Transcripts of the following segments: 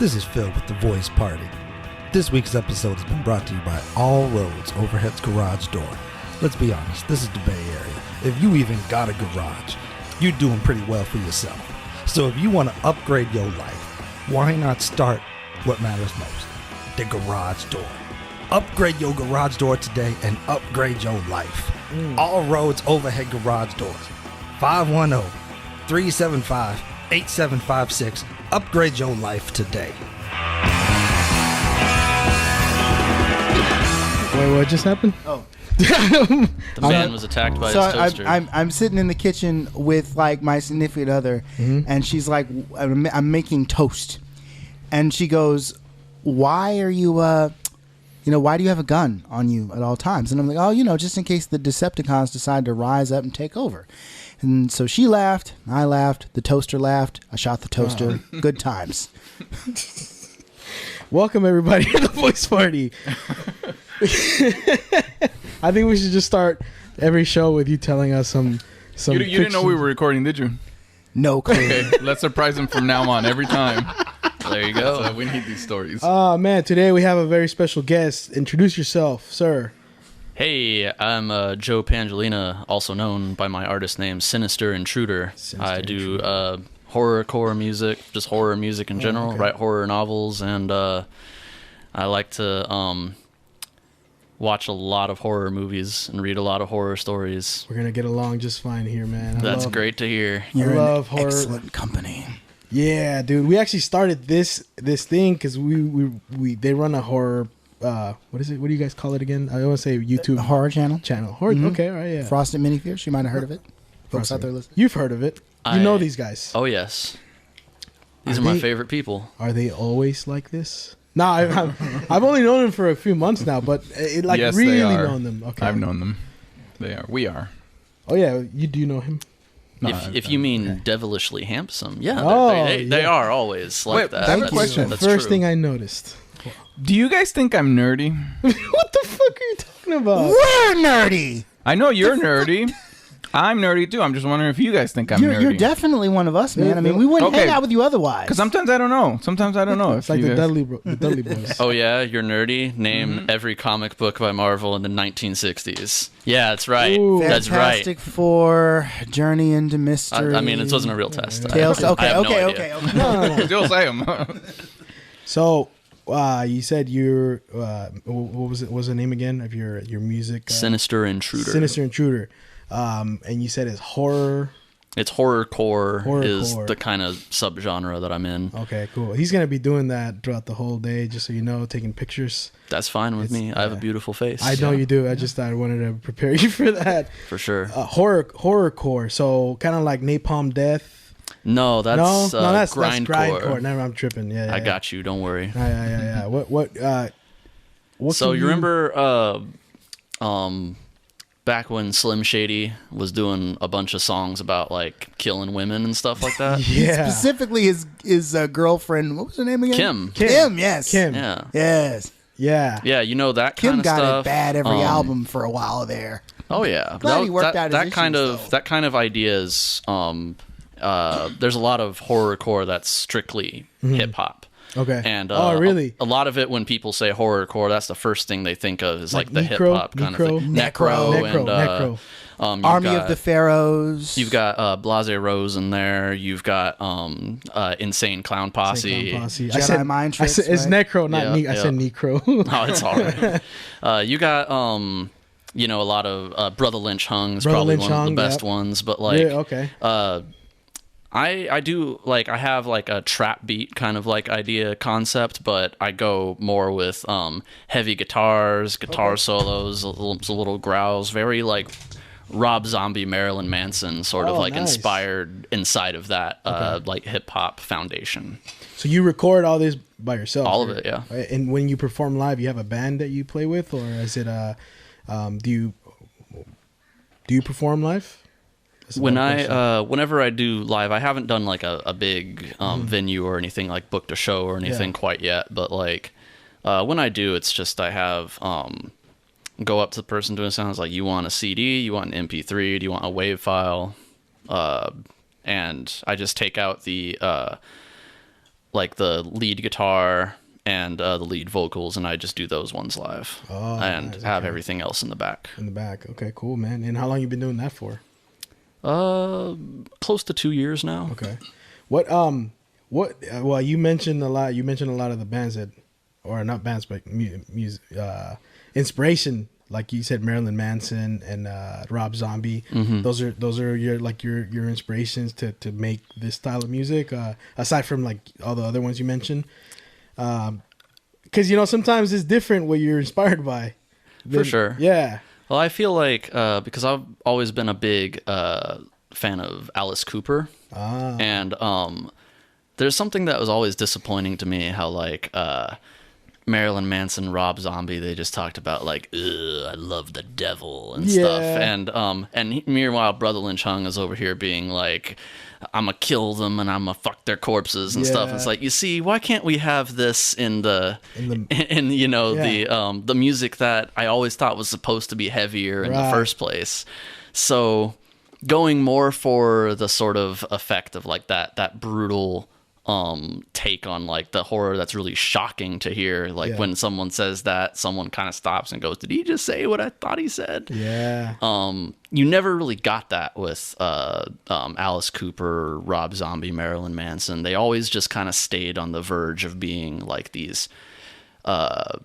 This is Phil with The Voice Party. This week's episode has been brought to you by All Roads Overhead's Garage Door. Let's be honest, this is the Bay Area. If you even got a garage, you're doing pretty well for yourself. So if you want to upgrade your life, why not start what matters most? The garage door. Upgrade your garage door today and upgrade your life. All Roads Overhead Garage Doors. 510-375-8756. Upgrade your life today. Wait, what just happened? Oh. The man was attacked by his toaster. I'm sitting in the kitchen with like my significant other, and she's like, I'm making toast, and she goes, "Why are you, why do you have a gun on you at all times?" And I'm like, "Oh, just in case the Decepticons decide to rise up and take over." And so she laughed, I laughed, the toaster laughed, I shot the toaster. Good times. Welcome everybody to the Voice Party. I think we should just start every show with you telling us some. You didn't know we were recording, did you? No clue. Okay, let's surprise them from now on every time. There you go. So we need these stories. Oh man, today we have a very special guest. Introduce yourself, sir. Hey, I'm Joe Pangelina, also known by my artist name Sinister Intruder. I do horrorcore music, just horror music in general. Okay. Write horror novels, and I like to watch a lot of horror movies and read a lot of horror stories. We're gonna get along just fine here, man. That's great to hear. You're love in horror. excellent company. Yeah, dude. We actually started this thing because they run a horror. What is it? What do you guys call it again? I want to say YouTube A horror channel. Horror. Okay, all right, yeah. Frosted Mini Fierce. You might have heard of it. Folks out there listening. You've heard of it. You know these guys. Oh yes, these are Are my they- favorite people. Are they always like this? No, I've only known them for a few months now, but Yes, really they are. known them. Okay, I've known them. They are. We are. Oh yeah, you do know him. No, If you mean devilishly handsome, yeah, Oh, they are always like Wait, that. I have a That's- question. That's First true. thing I noticed. Do you guys think I'm nerdy? What the fuck are you talking about? We're nerdy. I know you're nerdy. I'm nerdy too. I'm just wondering if you guys think I'm nerdy. You're definitely one of us, man. I mean, we wouldn't Okay. hang out with you otherwise. Because sometimes I don't know. Sometimes I don't know. It's like the Dudley Boys. Oh yeah, you're nerdy. Name every comic book by Marvel in the 1960s. Yeah, that's right. Ooh. That's right. Fantastic Four, Journey into Mystery. I mean, it wasn't a real test. Tales. I Okay, have no okay, idea. okay. No. Still say them. So, you said you're what was it? What was the name again of your music? Sinister Intruder. Sinister Intruder. And you said it's horror. It's horrorcore is Horrorcore. the kind of subgenre that I'm in. Okay, cool. He's gonna be doing that throughout the whole day, just so you know, taking pictures. That's fine with me. I have a beautiful face. I know you do. I just I wanted to prepare you for that. For sure. Horrorcore. So kind of like Napalm Death. No, that's that's grindcore. grindcore. Never, I'm tripping. Yeah, I got you. Don't worry. Yeah. What? So can you remember back when Slim Shady was doing a bunch of songs about like killing women and stuff like that? Yeah. Specifically, his girlfriend. What was her name again? Kim. Yes. Kim. Yeah. Yes. Yeah. Yeah, you know that Kim kind of got stuff. it bad every album for a while there. Oh yeah, Glad he worked out his that kind issues, of though. that kind of ideas. There's a lot of horrorcore that's strictly hip hop. Okay. And oh, really? A lot of it, when people say horrorcore, that's the first thing they think of is like the Necro? hip hop kind of thing. Necro. And Army of the Pharaohs. You've got Blase Rose in there. You've got Insane Clown Posse. Jedi I said Mind Tricks, I said, it's right? Necro, not Yeah, I said yeah. Necro. Oh, it's all right. You got a lot of Brother Lynch Hung is Brother probably Lynch one of Hung, the best yep. ones, but like Yeah, okay. I do like I have like a trap beat kind of like idea concept, but I go more with heavy guitars, guitar solos, little growls, very like Rob Zombie, Marilyn Manson sort of like nice. inspired inside of that like hip hop foundation. So you record all this by yourself? All of it, yeah. And when you perform live, you have a band that you play with, or is it do you perform live? Whenever I do live, I haven't done like a big venue or anything, like booked a show or anything quite yet, but like when I do, it's just I have go up to the person doing sounds like, you want a CD, you want an MP3, do you want a WAV file, and I just take out the like the lead guitar and the lead vocals, and I just do those ones live, and nice, have okay. everything else in the back. In the back. Okay, cool, man. And how long you been doing that for? Close to 2 years now. Okay. Well, you mentioned a lot of the bands that, or not bands, but music, inspiration. Like you said, Marilyn Manson and Rob Zombie. Mm-hmm. Those are your inspirations to make this style of music. Aside from like all the other ones you mentioned, because sometimes it's different what you're inspired by. For sure. Yeah. Well, I feel like because I've always been a big fan of Alice Cooper, and there's something that was always disappointing to me. How like Marilyn Manson, Rob Zombie, they just talked about like, I love the devil and stuff, and meanwhile, Brother Lynch Hung is over here being like, I'm gonna kill them and I'm gonna fuck their corpses and stuff. It's like, you see, why can't we have this in the music that I always thought was supposed to be heavier in the first place? So going more for the sort of effect of like that brutal take on like the horror that's really shocking to hear. Like when someone says that, someone kind of stops and goes, did he just say what I thought he said? Yeah. You never really got that with Alice Cooper, Rob Zombie, Marilyn Manson. They always just kind of stayed on the verge of being like these kind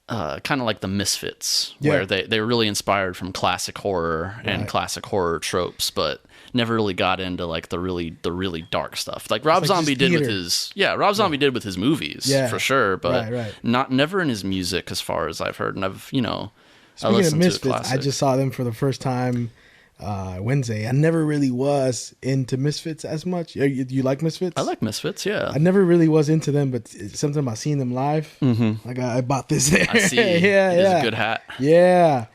of like the Misfits, where they're really inspired from classic horror and classic horror tropes, but never really got into like the really dark stuff. Like Rob Zombie did with his Zombie did with his movies, for sure, but never in his music as far as I've heard. And I've Speaking I listened of Misfits, to classic. I just saw them for the first time Wednesday. I never really was into Misfits as much. Do you like Misfits? I like Misfits, yeah. I never really was into them, but it's something about seeing them live. Mm-hmm. Like I bought this there. I see. It is a good hat. Yeah.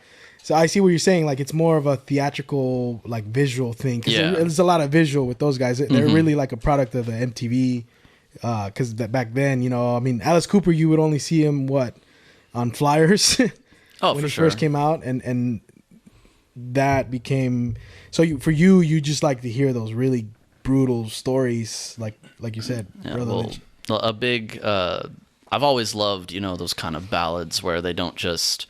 So I see what you're saying. Like it's more of a theatrical, like visual thing. There's a lot of visual with those guys. They're really like a product of the MTV. Because back then, Alice Cooper, you would only see him on flyers. When he first came out, and that became for you just like to hear those really brutal stories, like you said. A big. I've always loved those kind of ballads where they don't just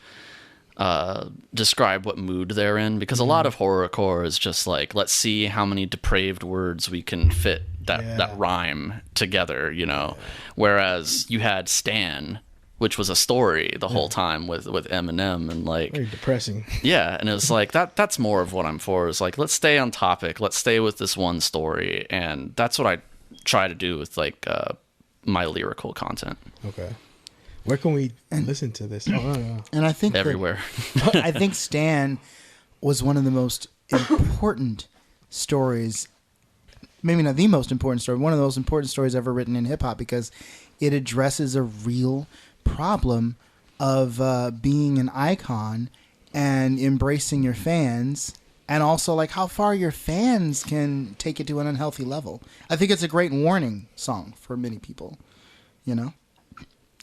describe what mood they're in, because a lot of horrorcore is just like, let's see how many depraved words we can fit that rhyme together, whereas you had Stan, which was a story the whole time with Eminem, and like very depressing. Yeah, and it was like that's more of what I'm for. Is like, let's stay on topic, let's stay with this one story, and that's what I try to do with like my lyrical content. Okay, where can we listen to this? And I think everywhere. I think Stan was one of the most important stories. Maybe not the most important story. One of the most important stories ever written in hip hop, because it addresses a real problem of being an icon and embracing your fans, and also like how far your fans can take it to an unhealthy level. I think it's a great warning song for many people,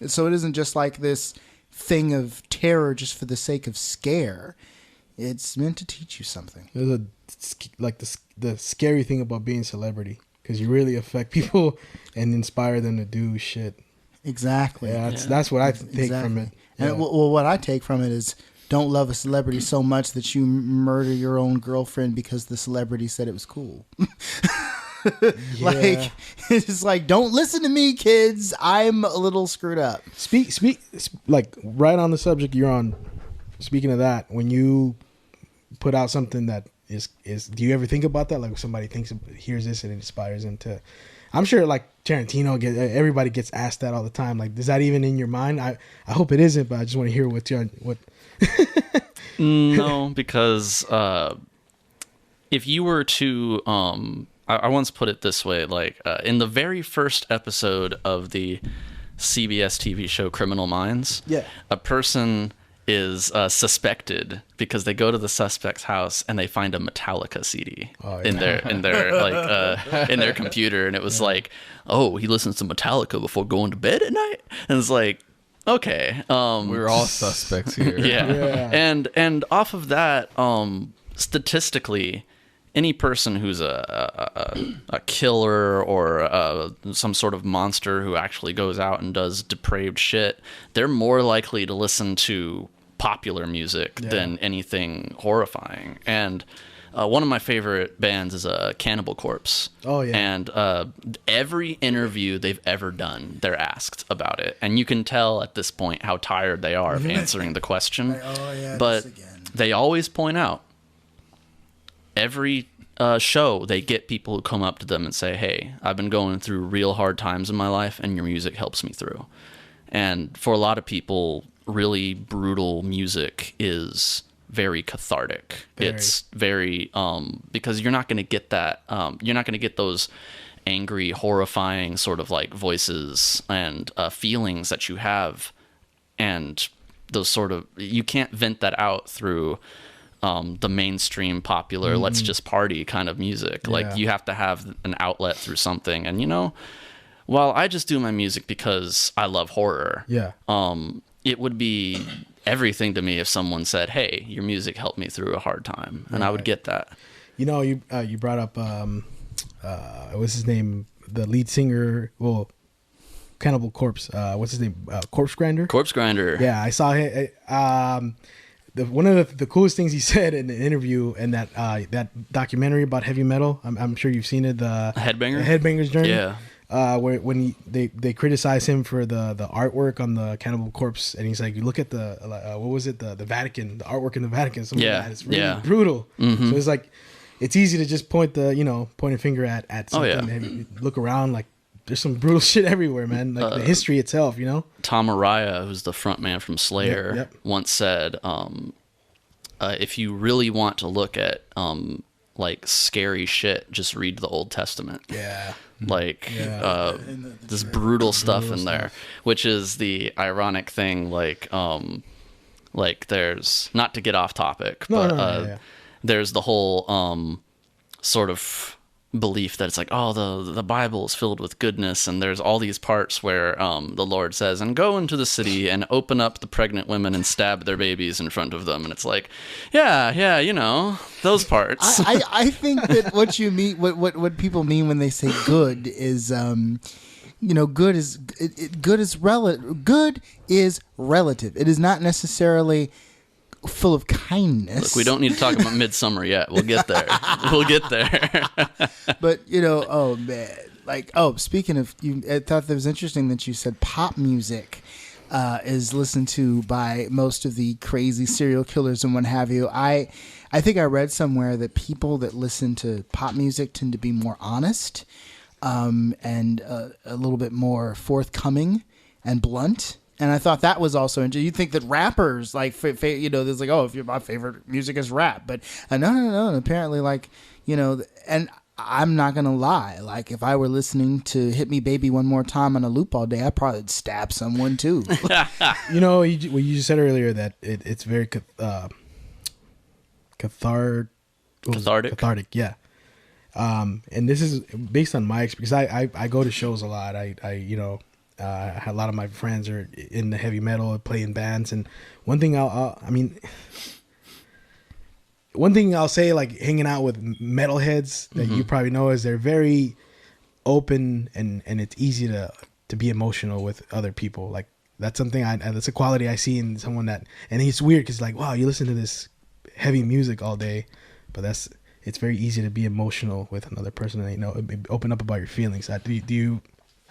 so it isn't just like this thing of terror just for the sake of scare. It's meant to teach you something. There's the scary thing about being a celebrity, because you really affect people and inspire them to do shit. Exactly. Yeah, that's what I take from it. Yeah. And what I take from it is, don't love a celebrity so much that you murder your own girlfriend because the celebrity said it was cool. Like, it's like, don't listen to me, kids. I'm a little screwed up. Speak like right on the subject you're on. Speaking of that, when you put out something that is do you ever think about that? Like somebody hears this and it inspires them to. I'm sure like Tarantino, everybody gets asked that all the time. Like, is that even in your mind? I hope it isn't, but I just want to hear what. No, because if you were to, I once put it this way, like in the very first episode of the CBS TV show Criminal Minds, a person is suspected because they go to the suspect's house and they find a Metallica CD in their like in their computer, and it was like, oh, he listens to Metallica before going to bed at night, and it's like, okay, we're all suspects here. Yeah. And off of that, statistically, any person who's a killer or some sort of monster who actually goes out and does depraved shit, they're more likely to listen to popular music than anything horrifying. And one of my favorite bands is Cannibal Corpse. Oh, yeah. And every interview they've ever done, they're asked about it. And you can tell at this point how tired they are of answering the question. Like, oh, yeah, but they always point out, every show, they get people who come up to them and say, hey, I've been going through real hard times in my life, and your music helps me through. And for a lot of people, really brutal music is very cathartic. It's very because you're not going to get that you're not going to get those angry, horrifying sort of like voices and feelings that you have, and those sort of, you can't vent that out through the mainstream popular let's just party kind of music. Like, you have to have an outlet through something. And while I just do my music because I love horror, it would be everything to me if someone said, hey, your music helped me through a hard time, and I would get that. You brought up what's his name, the lead singer, Cannibal Corpse, what's his name, Corpse Grinder. Yeah, I saw him. One of the coolest things he said in the interview and that documentary about heavy metal, I'm sure you've seen it, the Headbanger's Journey. Yeah. When they criticize him for the artwork on the Cannibal Corpse, and he's like, you look at the what was it, the Vatican, the artwork in the Vatican, something like that. It's really brutal. So it's like, it's easy to just point a finger at something and look around, like there's some brutal shit everywhere, man. Like the history itself, Tom Araya, who's the front man from Slayer, once said, if you really want to look at like scary shit, just read the Old Testament. This brutal stuff in there, which is the ironic thing. Like there's, not to get off topic, but there's the whole sort of belief that it's like, oh, the Bible is filled with goodness, and there's all these parts where the Lord says, and go into the city and open up the pregnant women and stab their babies in front of them, and it's like, those parts. I think that what you mean, what people mean when they say good is good is relative. It is not necessarily full of kindness. Look, we don't need to talk about Midsummer yet. We'll get there. But oh man, speaking of, I thought that was interesting that you said pop music is listened to by most of the crazy serial killers and what have you. I think I read somewhere that people that listen to pop music tend to be more honest and a little bit more forthcoming and blunt. And I thought that was also interesting. You think that rappers, there's like, if my favorite music is rap. But no. Apparently, and I'm not going to lie. Like, if I were listening to Hit Me Baby One More Time on a loop all day, I'd probably stab someone too. You just said earlier that it's very cathartic. Yeah. And this is based on my experience. I go to shows a lot. A lot of my friends are in the heavy metal, play in bands, and one thing I'll say, like, hanging out with metalheads that you probably know, is they're very open and it's easy to be emotional with other people. Like, that's something that's a quality I see in someone and it's weird because, like, wow, you listen to this heavy music all day, but it's very easy to be emotional with another person and open up about your feelings. Do you?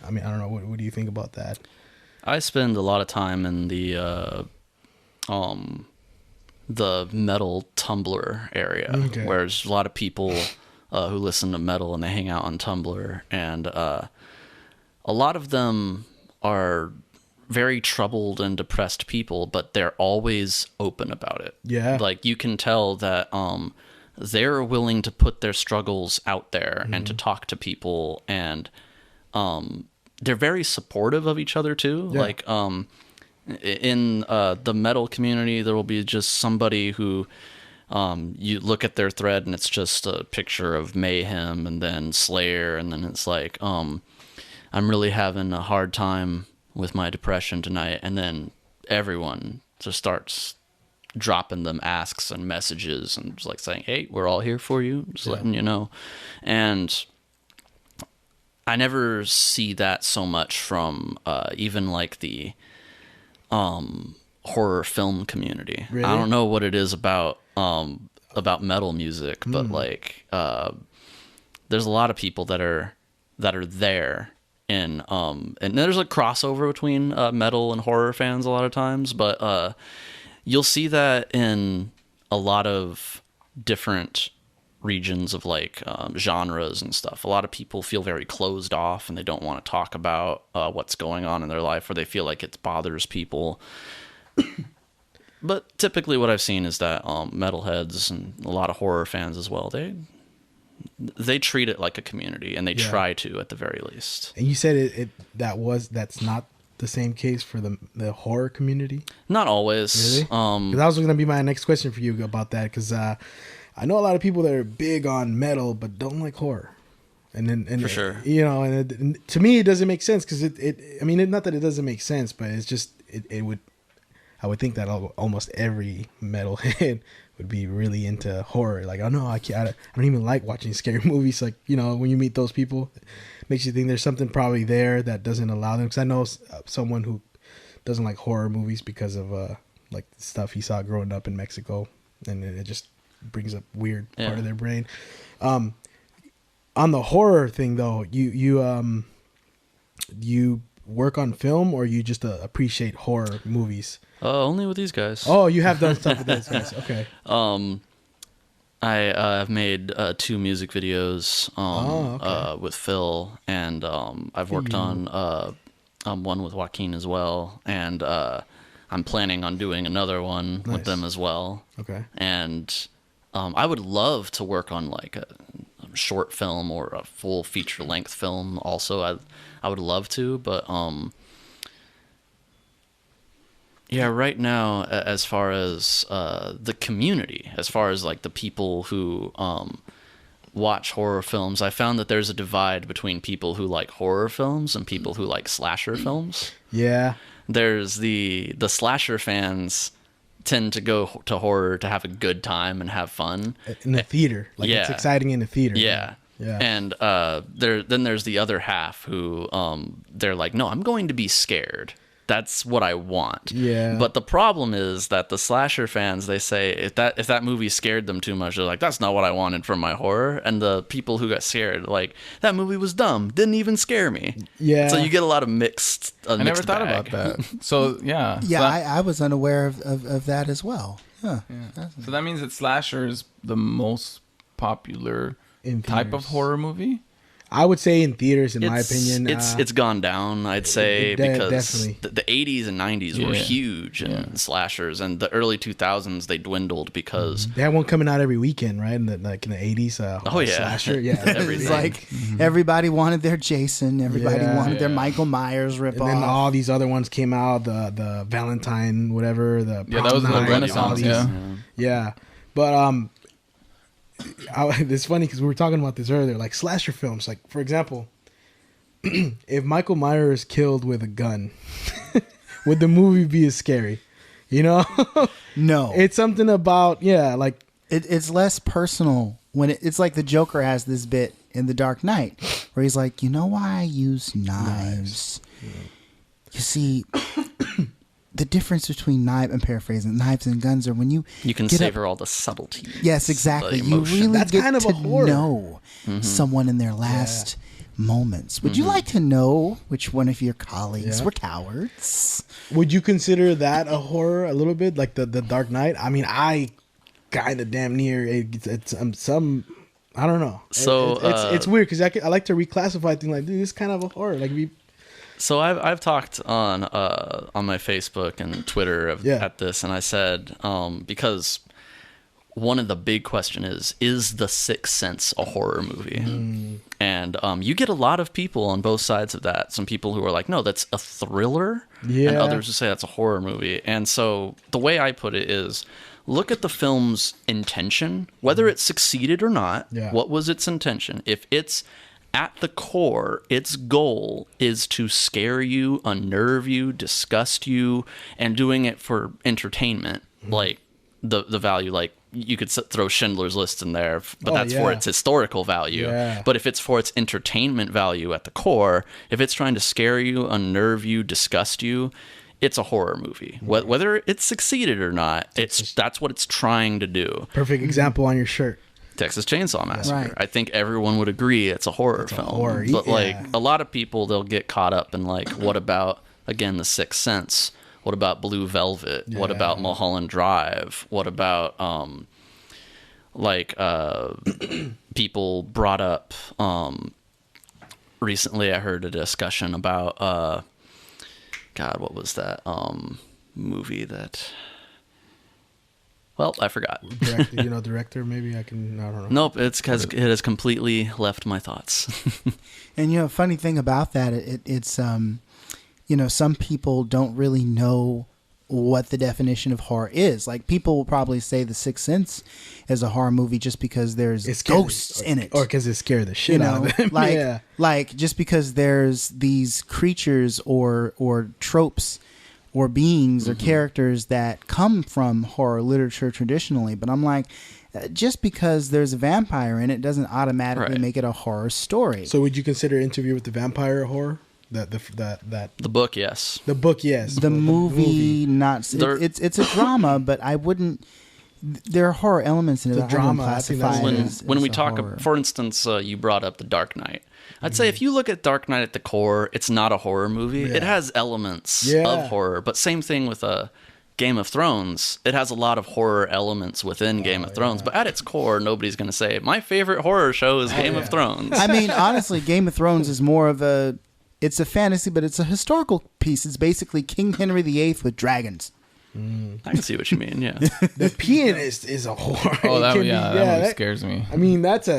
I mean, I don't know. What do you think about that? I spend a lot of time in the metal Tumblr area, where there's a lot of people who listen to metal and they hang out on Tumblr, and a lot of them are very troubled and depressed people, but they're always open about it. Yeah. Like, you can tell that they're willing to put their struggles out there and to talk to people, and they're very supportive of each other too. Yeah. Like, in the metal community, there will be just somebody who you look at their thread and it's just a picture of Mayhem and then Slayer, and then it's like, I'm really having a hard time with my depression tonight, and then everyone just starts dropping them asks and messages and just like saying, hey, we're all here for you, just letting you know. And I never see that so much from even like the horror film community. Really? I don't know what it is about metal music, but like there's a lot of people that are there, and there's a crossover between metal and horror fans a lot of times, but you'll see that in a lot of different regions of like genres and stuff. A lot of people feel very closed off and they don't want to talk about what's going on in their life, or they feel like it bothers people. But typically what I've seen is that metalheads and a lot of horror fans as well, they treat it like a community, and they try to, at the very least. And you said that's not the same case for the horror community? Not always. Really? Because that was going to be my next question for you about that, because I know a lot of people that are big on metal but don't like horror. And for sure. You know, and to me it doesn't make sense, because I mean, not that it doesn't make sense, but it's just I would think that almost every metalhead would be really into horror. Like, I don't even like watching scary movies. Like, you know, when you meet those people, it makes you think there's something probably there that doesn't allow them. Because I know someone who doesn't like horror movies because of like the stuff he saw growing up in Mexico, and it just brings up weird part of their brain. On the horror thing though, you work on film, or you just appreciate horror movies? Only with these guys. Oh, you have done stuff with these guys. Okay. I have made 2 music videos with Phil, and I've worked on one with Joaquin as well, and I'm planning on doing another one with them as well. Okay. And I would love to work on like a short film or a full feature length film also. I would love to, but yeah, right now, as far as the community, as far as like the people who watch horror films, I found that there's a divide between people who like horror films and people who like slasher films. Yeah. There's the slasher fans tend to go to horror to have a good time and have fun. In the theater. Like, it's exciting in the theater. Yeah. Yeah. And then there's the other half who they're like, no, I'm going to be scared. That's what I want. Yeah. But the problem is that the slasher fans, they say if that movie scared them too much, they're like, that's not what I wanted from my horror. And the people who got scared, like, that movie was dumb, didn't even scare me. Yeah. So you get a lot of mixed. I never thought about that. So yeah. Yeah, I was unaware of that as well. Huh. Yeah. So that means that slasher is the most popular type of horror movie? I would say in theaters, my opinion. It's gone down, I'd say, because the 80s and 90s were huge in slashers, and the early 2000s, they dwindled because... They had one coming out every weekend, right? In the 80s. Slasher. Yeah. It's like everybody wanted their Jason, everybody wanted their Michael Myers ripoff. And then all these other ones came out, the Valentine, whatever. That was the Renaissance, Yeah. But... it's funny because we were talking about this earlier, like slasher films. Like, for example, if Michael Myers killed with a gun, would the movie be as scary? You know? No. It's something about, like... It's less personal. When it's like the Joker has this bit in The Dark Knight where he's like, you know why I use knives? Yeah. You see... The difference between knives and guns are when you can savor all the subtleties. Yes, exactly. You really get kind of to know someone in their last moments. Would you like to know which one of your colleagues were cowards? Would you consider that a horror a little bit, like the Dark Knight? I mean, I kind of damn near it's some. I don't know. So it's weird because I like to reclassify things like, dude, this is kind of a horror. Like So I've talked on my Facebook and Twitter at this, and I said because one of the big question is The Sixth Sense a horror movie? And you get a lot of people on both sides of that. Some people who are like, no, that's a thriller, and others who say that's a horror movie. And so the way I put it is, look at the film's intention, whether it succeeded or not. What was its intention? If it's at the core, its goal is to scare you, unnerve you, disgust you, and doing it for entertainment. Like, the value. Like you could throw Schindler's List in there, but that's for its historical value. Yeah. But if it's for its entertainment value at the core, if it's trying to scare you, unnerve you, disgust you, it's a horror movie. Whether it's succeeded or not, that's what it's trying to do. Perfect example on your shirt. Texas Chainsaw Massacre. Right. I think everyone would agree it's a horror film. But like a lot of people, they'll get caught up in like, what about, again, The Sixth Sense? What about Blue Velvet? Yeah. What about Mulholland Drive? What about people brought up recently? I heard a discussion about God, what was that movie that? Well, I forgot. Director, maybe I don't know. Nope, it's because it has completely left my thoughts. And funny thing about that, it's some people don't really know what the definition of horror is. Like, people will probably say The Sixth Sense is a horror movie just because there's ghosts in it, or because it scared the shit out of them. Like just because there's these creatures or tropes or beings or characters that come from horror literature traditionally. But I'm like, just because there's a vampire in it doesn't automatically make it a horror story. So would you consider Interview with the Vampire a horror? The book, yes. The book, yes. The movie, not. It's a drama, but I wouldn't. There are horror elements in it. The drama. When we talk, for instance, you brought up The Dark Knight. I'd say if you look at Dark Knight at the core, it's not a horror movie. Yeah. It has elements of horror, but same thing with Game of Thrones. It has a lot of horror elements within Game of Thrones, but at its core, nobody's going to say, my favorite horror show is Game of Thrones. I mean, honestly, Game of Thrones is more of it's a fantasy, but it's a historical piece. It's basically King Henry VIII with dragons. I can see what you mean, yeah. The Pianist is a horror. Oh, that movie scares me. I mean, that's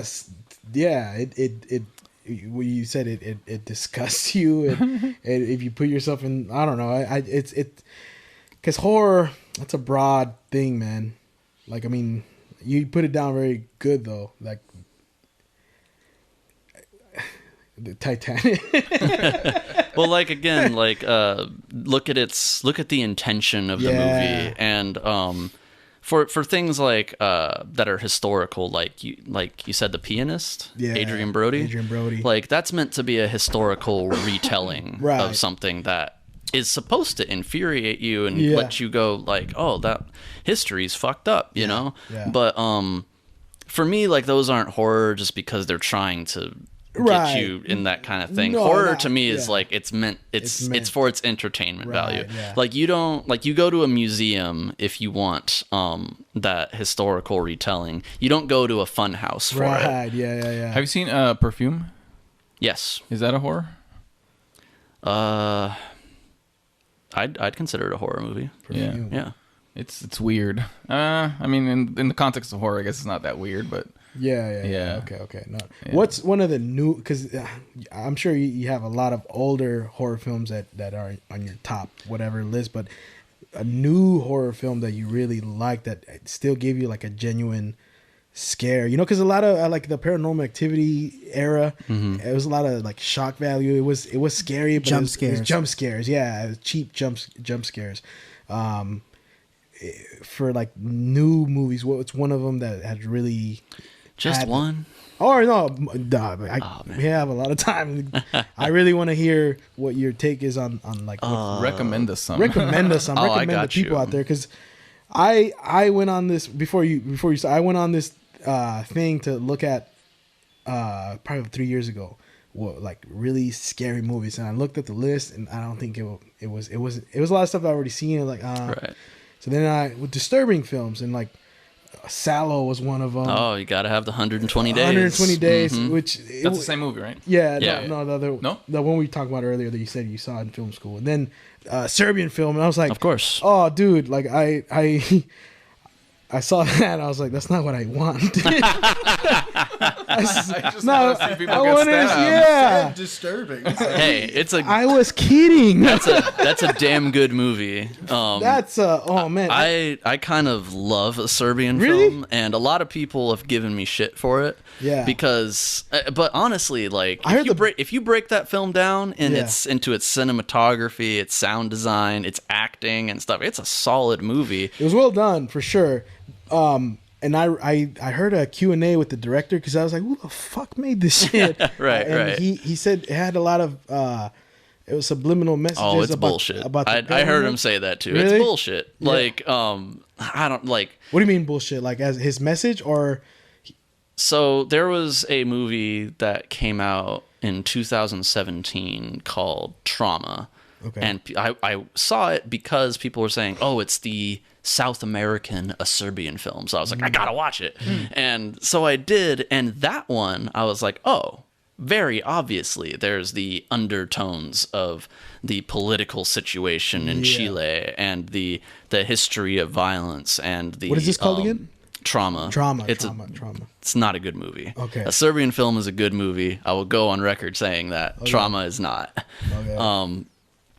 what you said, it disgusts you, and if you put yourself in, I don't know, because horror, that's a broad thing, man. Like, I mean, you put it down very good though, like the Titanic. Well, like, again, like look at the intention of the movie, and for things like that are historical, like you said, The Pianist, Adrian Brody, like that's meant to be a historical retelling of something that is supposed to infuriate you and let you go like, oh, that history's fucked up, you know. But for me, like, those aren't horror just because they're trying to get you in that kind of thing. Horror to me is like it's for its entertainment value. Like, you go to a museum if you want that historical retelling. You don't go to a fun house for it. Yeah. Have you seen Perfume? Yes. Is that a horror? I'd consider it a horror movie. Perfume. Yeah. It's weird. I mean, in the context of horror, I guess it's not that weird, but yeah. Okay. No. Yeah. What's one of the new? Because I'm sure you have a lot of older horror films that are on your top whatever list, but a new horror film that you really like that still gave you like a genuine scare, you know, because a lot of like the Paranormal Activity era, it was a lot of like shock value. It was scary, but jump scares. It was cheap jump scares. For like new movies, what's one of them that had really one? Or no, we have a lot of time. I really want to hear what your take is on like recommend us some. Recommend the people out there, because I went on this before you I went on this thing to look at probably 3 years ago, like really scary movies, and I looked at the list, and I don't think it was a lot of stuff I've already seen, and like right. So then with disturbing films, and like Sallow was one of them. Oh, you got to have the 120 days. 120 days, which that's the same movie, right? Yeah. No, the one we talked about earlier that you said you saw in film school, and then Serbian film, and I was like, of course. Oh, dude, like I I saw that and I was like, that's not what I want. I just want to see people get stabbed. Yeah. Disturbing. Hey, I was kidding. That's a damn good movie. Oh man. I kind of love a Serbian Really? film, and a lot of people have given me shit for it. Yeah. Because, but honestly, like I heard if you break that film down and Yeah. it's into its cinematography, its sound design, its acting and stuff, it's a solid movie. It was well done for sure. And I heard a Q&A with the director because I was like, who the fuck made this shit? Right, and right. He said it had a lot of it was subliminal messages. Oh, it's about, bullshit. About the I heard government. him say that too. Really? It's bullshit. Yeah. Like, I don't like. What do you mean bullshit? Like as his message or? So there was a movie that came out in 2017 called Trauma. Okay. And I saw it because people were saying, oh, it's the South American, a Serbian film. So I was like, I gotta watch it. And so I did. And that one, I was like, oh, very obviously there's the undertones of the political situation in Chile and the history of violence and the... What is this called again? Trauma. Trauma. It's not a good movie. Okay. A Serbian film is a good movie. I will go on record saying that. Okay. Trauma is not. Okay.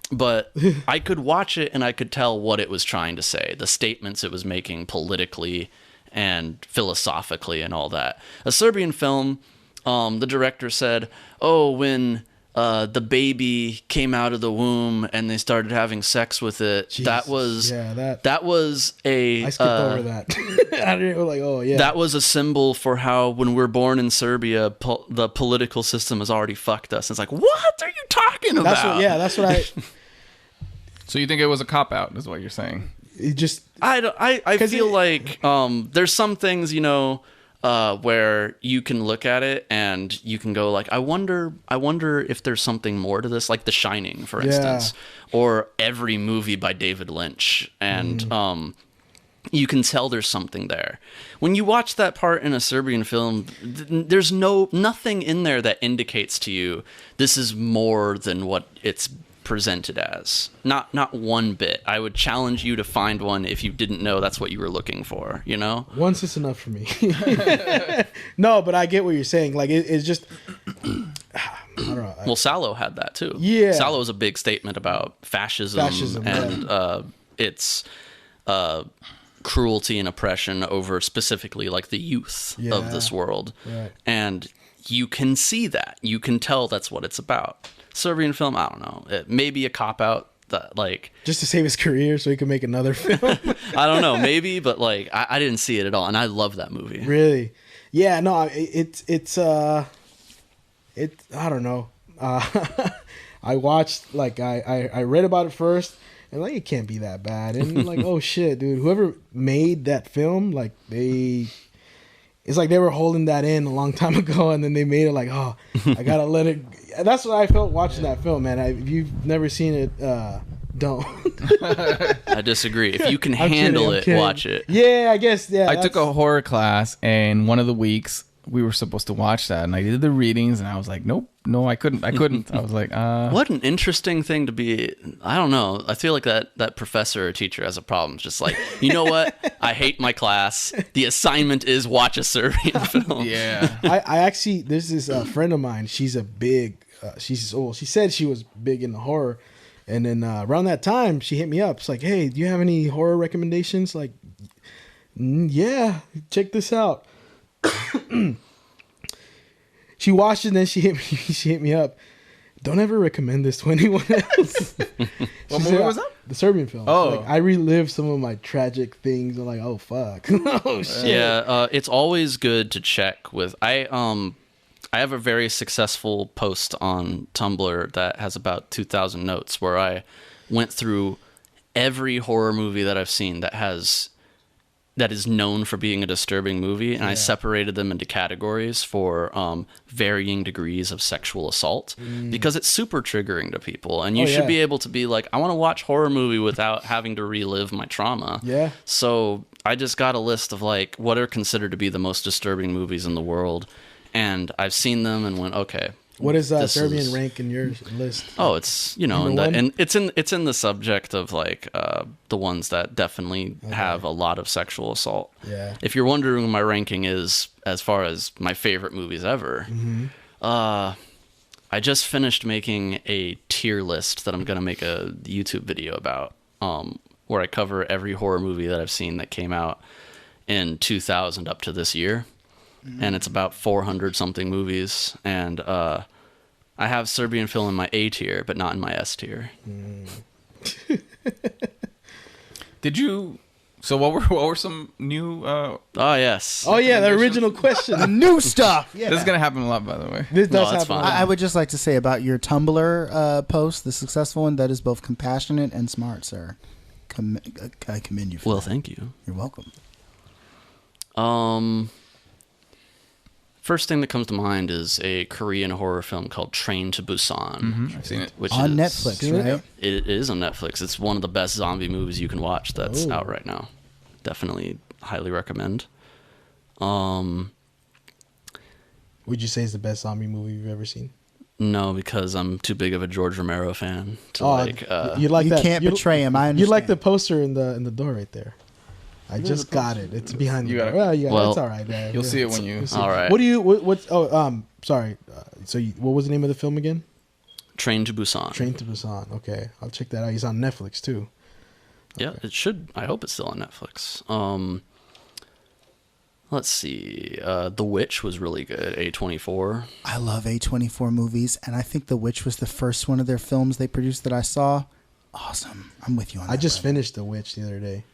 But I could watch it and I could tell what it was trying to say, the statements it was making politically and philosophically and all that. A Serbian film, the director said, oh, when the baby came out of the womb and they started having sex with it, Jesus. that was a... I skipped over that. I didn't like, oh yeah. That was a symbol for how when we're born in Serbia, the political system has already fucked us. It's like, what are you talking about? That's what I... So you think it was a cop out? Is what you're saying? It just... I feel like there's some things, you know, where you can look at it and you can go like, I wonder if there's something more to this, like The Shining, for instance, or every movie by David Lynch, and you can tell there's something there. When you watch that part in a Serbian film, there's nothing in there that indicates to you this is more than what it's presented as. Not one bit. I would challenge you to find one if you didn't know that's what you were looking for, you know? Once is enough for me. No, but I get what you're saying. Like it's just I don't know. Well, Salo had that too. Yeah. Salo is a big statement about fascism and its cruelty and oppression over specifically like the youth of this world. Right. And you can see that. You can tell that's what it's about. Serbian film, I don't know. It may be a cop-out that, like... Just to save his career so he can make another film. I don't know, maybe, but, like, I didn't see it at all, and I love that movie. Really? Yeah, no, it's I don't know. I watched, like, I read about it first, and, like, it can't be that bad. And, like, oh, shit, dude. Whoever made that film, like, it's like they were holding that in a long time ago, and then they made it like, oh, I gotta let it... That's what I felt watching that film, man. If you've never seen it, don't. I disagree. If you can handle it, watch it. Yeah, I guess. Yeah, I took a horror class, and one of the weeks we were supposed to watch that, and I did the readings, and I was like, nope, no, I couldn't. I was like, What an interesting thing to be. I don't know. I feel like that professor or teacher has a problem. It's just like, you know what? I hate my class. The assignment is watch a Serbian film. Yeah. I actually, there's this friend of mine. She's a big. She said she was big into horror, and then around that time she hit me up. It's like, hey, do you have any horror recommendations? Like, yeah, check this out. She watched it and then she hit me up. Don't ever recommend this to anyone else. What movie was that? The Serbian film. Oh. Like, I relived some of my tragic things. I'm like, oh fuck. Oh shit. Yeah, it's always good to check with. I have a very successful post on Tumblr that has about 2,000 notes where I went through every horror movie that I've seen that is known for being a disturbing movie, and I separated them into categories for varying degrees of sexual assault because it's super triggering to people, and you should be able to be like, I want to watch horror movie without having to relive my trauma. Yeah. So I just got a list of like what are considered to be the most disturbing movies in the world, and I've seen them and went, okay, What is this Serbian is- rank in your list? Oh, it's Number in one? and it's in the subject of like the ones that definitely have a lot of sexual assault. Yeah. If you're wondering what my ranking is as far as my favorite movies ever, I just finished making a tier list that I'm gonna make a YouTube video about, where I cover every horror movie that I've seen that came out in 2000 up to this year, and it's about 400 something movies, and I have Serbian film in my A tier, but not in my S tier. Did you? So what were some new? Oh yes. Oh yeah, the original question. New stuff. Yeah. This is gonna happen a lot, by the way. This does that's happen. fine. a lot. I would just like to say about your Tumblr post, the successful one, that is both compassionate and smart, sir. I commend you for Well, that. thank you. You're welcome. First thing that comes to mind is a Korean horror film called Train to Busan. I've seen it. Which On is, Netflix, right? It is on Netflix. It's one of the best zombie movies you can watch that's out right now. Definitely highly recommend. Would you say it's the best zombie movie you've ever seen? No, because I'm too big of a George Romero fan to you like You that? can't betray him. I understand. You like the poster in the door right there. I just got it. It's behind You the got door. it. Well, yeah, Well, it's all right. Man. You'll see it when you. All right. What do you? What's? Oh, sorry. What was the name of the film again? Train to Busan. Train to Busan. Okay, I'll check that out. He's on Netflix too. Yeah, it should. I hope it's still on Netflix. Let's see. The Witch was really good. A24. I love A24 movies, and I think The Witch was the first one of their films they produced that I saw. Awesome. I'm with you on that. I just brother. finished The Witch the other day.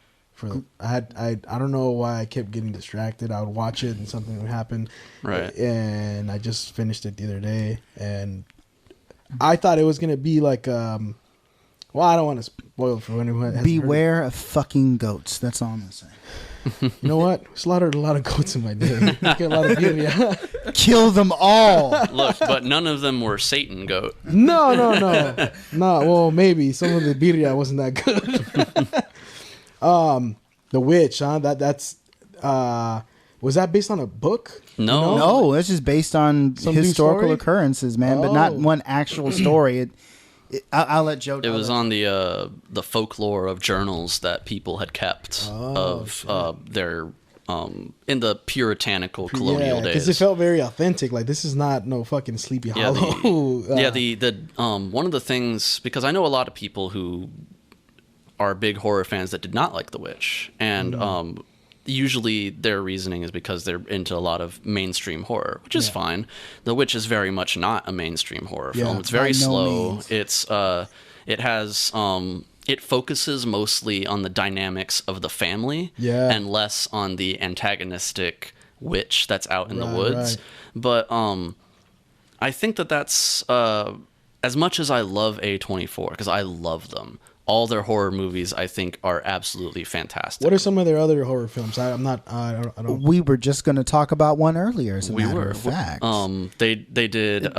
I don't know why I kept getting distracted. I would watch it and something would happen. Right. And I just finished it the other day, and I thought it was gonna be like well, I don't want to spoil it for anyone. That hasn't Beware of fucking goats. That's all I'm gonna say. heard it. You know what? Slaughtered a lot of goats in my day. Get a lot of beauty. Kill them all. Look, but none of them were Satan goat. No. Well, maybe some of the birria wasn't that good. The Witch, huh? That's was that based on a book? No. No, it's just based on Some dude's historical story? occurrences, man, but not Oh. one actual story. I'll let Joe. It was on the folklore of journals that people had kept of their in the puritanical colonial because days. it felt very authentic. Like this is not no fucking Sleepy Yeah, Hollow. the one of the things, because I know a lot of people who are big horror fans that did not like The Witch, and usually their reasoning is because they're into a lot of mainstream horror, which is fine. The Witch is very much not a mainstream horror film. It's very by no slow. means. It's it has it focuses mostly on the dynamics of the family and less on the antagonistic witch that's out in the woods. right. But I think that's as much as I love A24, because I love them, all their horror movies I think are absolutely fantastic. What are some of their other horror films? I don't. We were just going to talk about one earlier, as a We matter were of fact. they did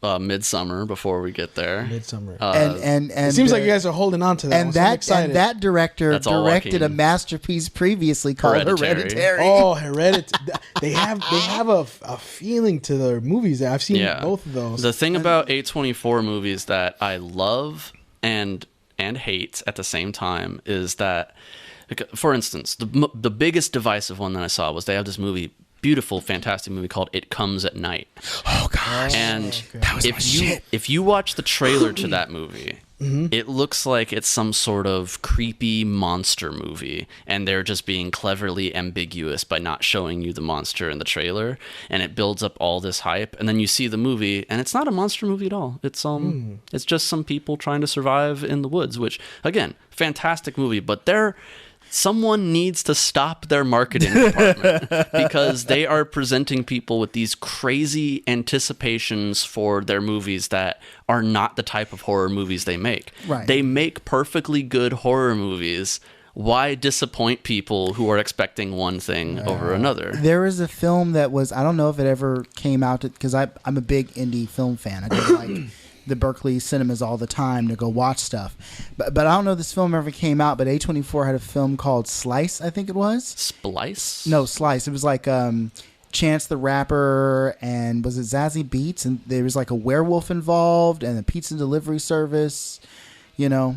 Midsummer before we get there. Midsummer. and It seems like you guys are holding on to that. and one, so I'm that excited. and that director That's all directed a Joaquin. masterpiece previously called Hereditary. Hereditary. Oh, Hereditary. They have a feeling to their movies. I've seen both of those. The thing about A24 movies that I love and hate at the same time is that, for instance, the biggest divisive one that I saw was they have this movie, beautiful, fantastic movie called It Comes at Night. Oh gosh, And that was my shit. if you watch the trailer to that movie, it looks like it's some sort of creepy monster movie, and they're just being cleverly ambiguous by not showing you the monster in the trailer, and it builds up all this hype, and then you see the movie, and it's not a monster movie at all. It's it's just some people trying to survive in the woods, which again, fantastic movie, but someone needs to stop their marketing department because they are presenting people with these crazy anticipations for their movies that are not the type of horror movies they make. Right. They make perfectly good horror movies. Why disappoint people who are expecting one thing over another? There is a film that was, I don't know if it ever came out, because I'm a big indie film fan. I go to like the Berkeley cinemas all the time to go watch stuff. But I don't know if this film ever came out, but A24 had a film called Slice, I think it was. Splice? No, Slice. It was like Chance the Rapper, and was it Zazie Beetz? And there was like a werewolf involved, and a pizza delivery service. You know,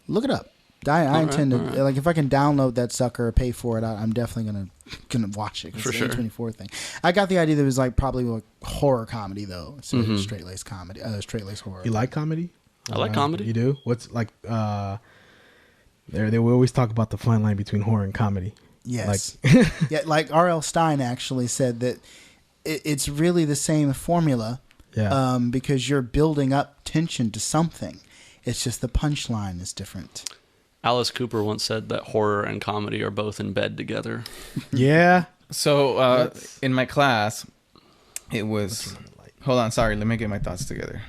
look it up. I intend to like if I can download that sucker or pay for it, I'm definitely gonna watch it. It's for sure. A24 thing. I got the idea that it was like probably like horror comedy though, instead of straight laced comedy, straight laced horror. You like comedy? I like comedy. You do? What's like? They will always talk about the fine line between horror and comedy. Yes. Yeah, like R.L. Stine actually said that it's really the same formula. Yeah. Because you're building up tension to something. It's just the punchline is different. Alice Cooper once said that horror and comedy are both in bed together. Yeah. So in my class, it was. Hold on, sorry. Let me get my thoughts together.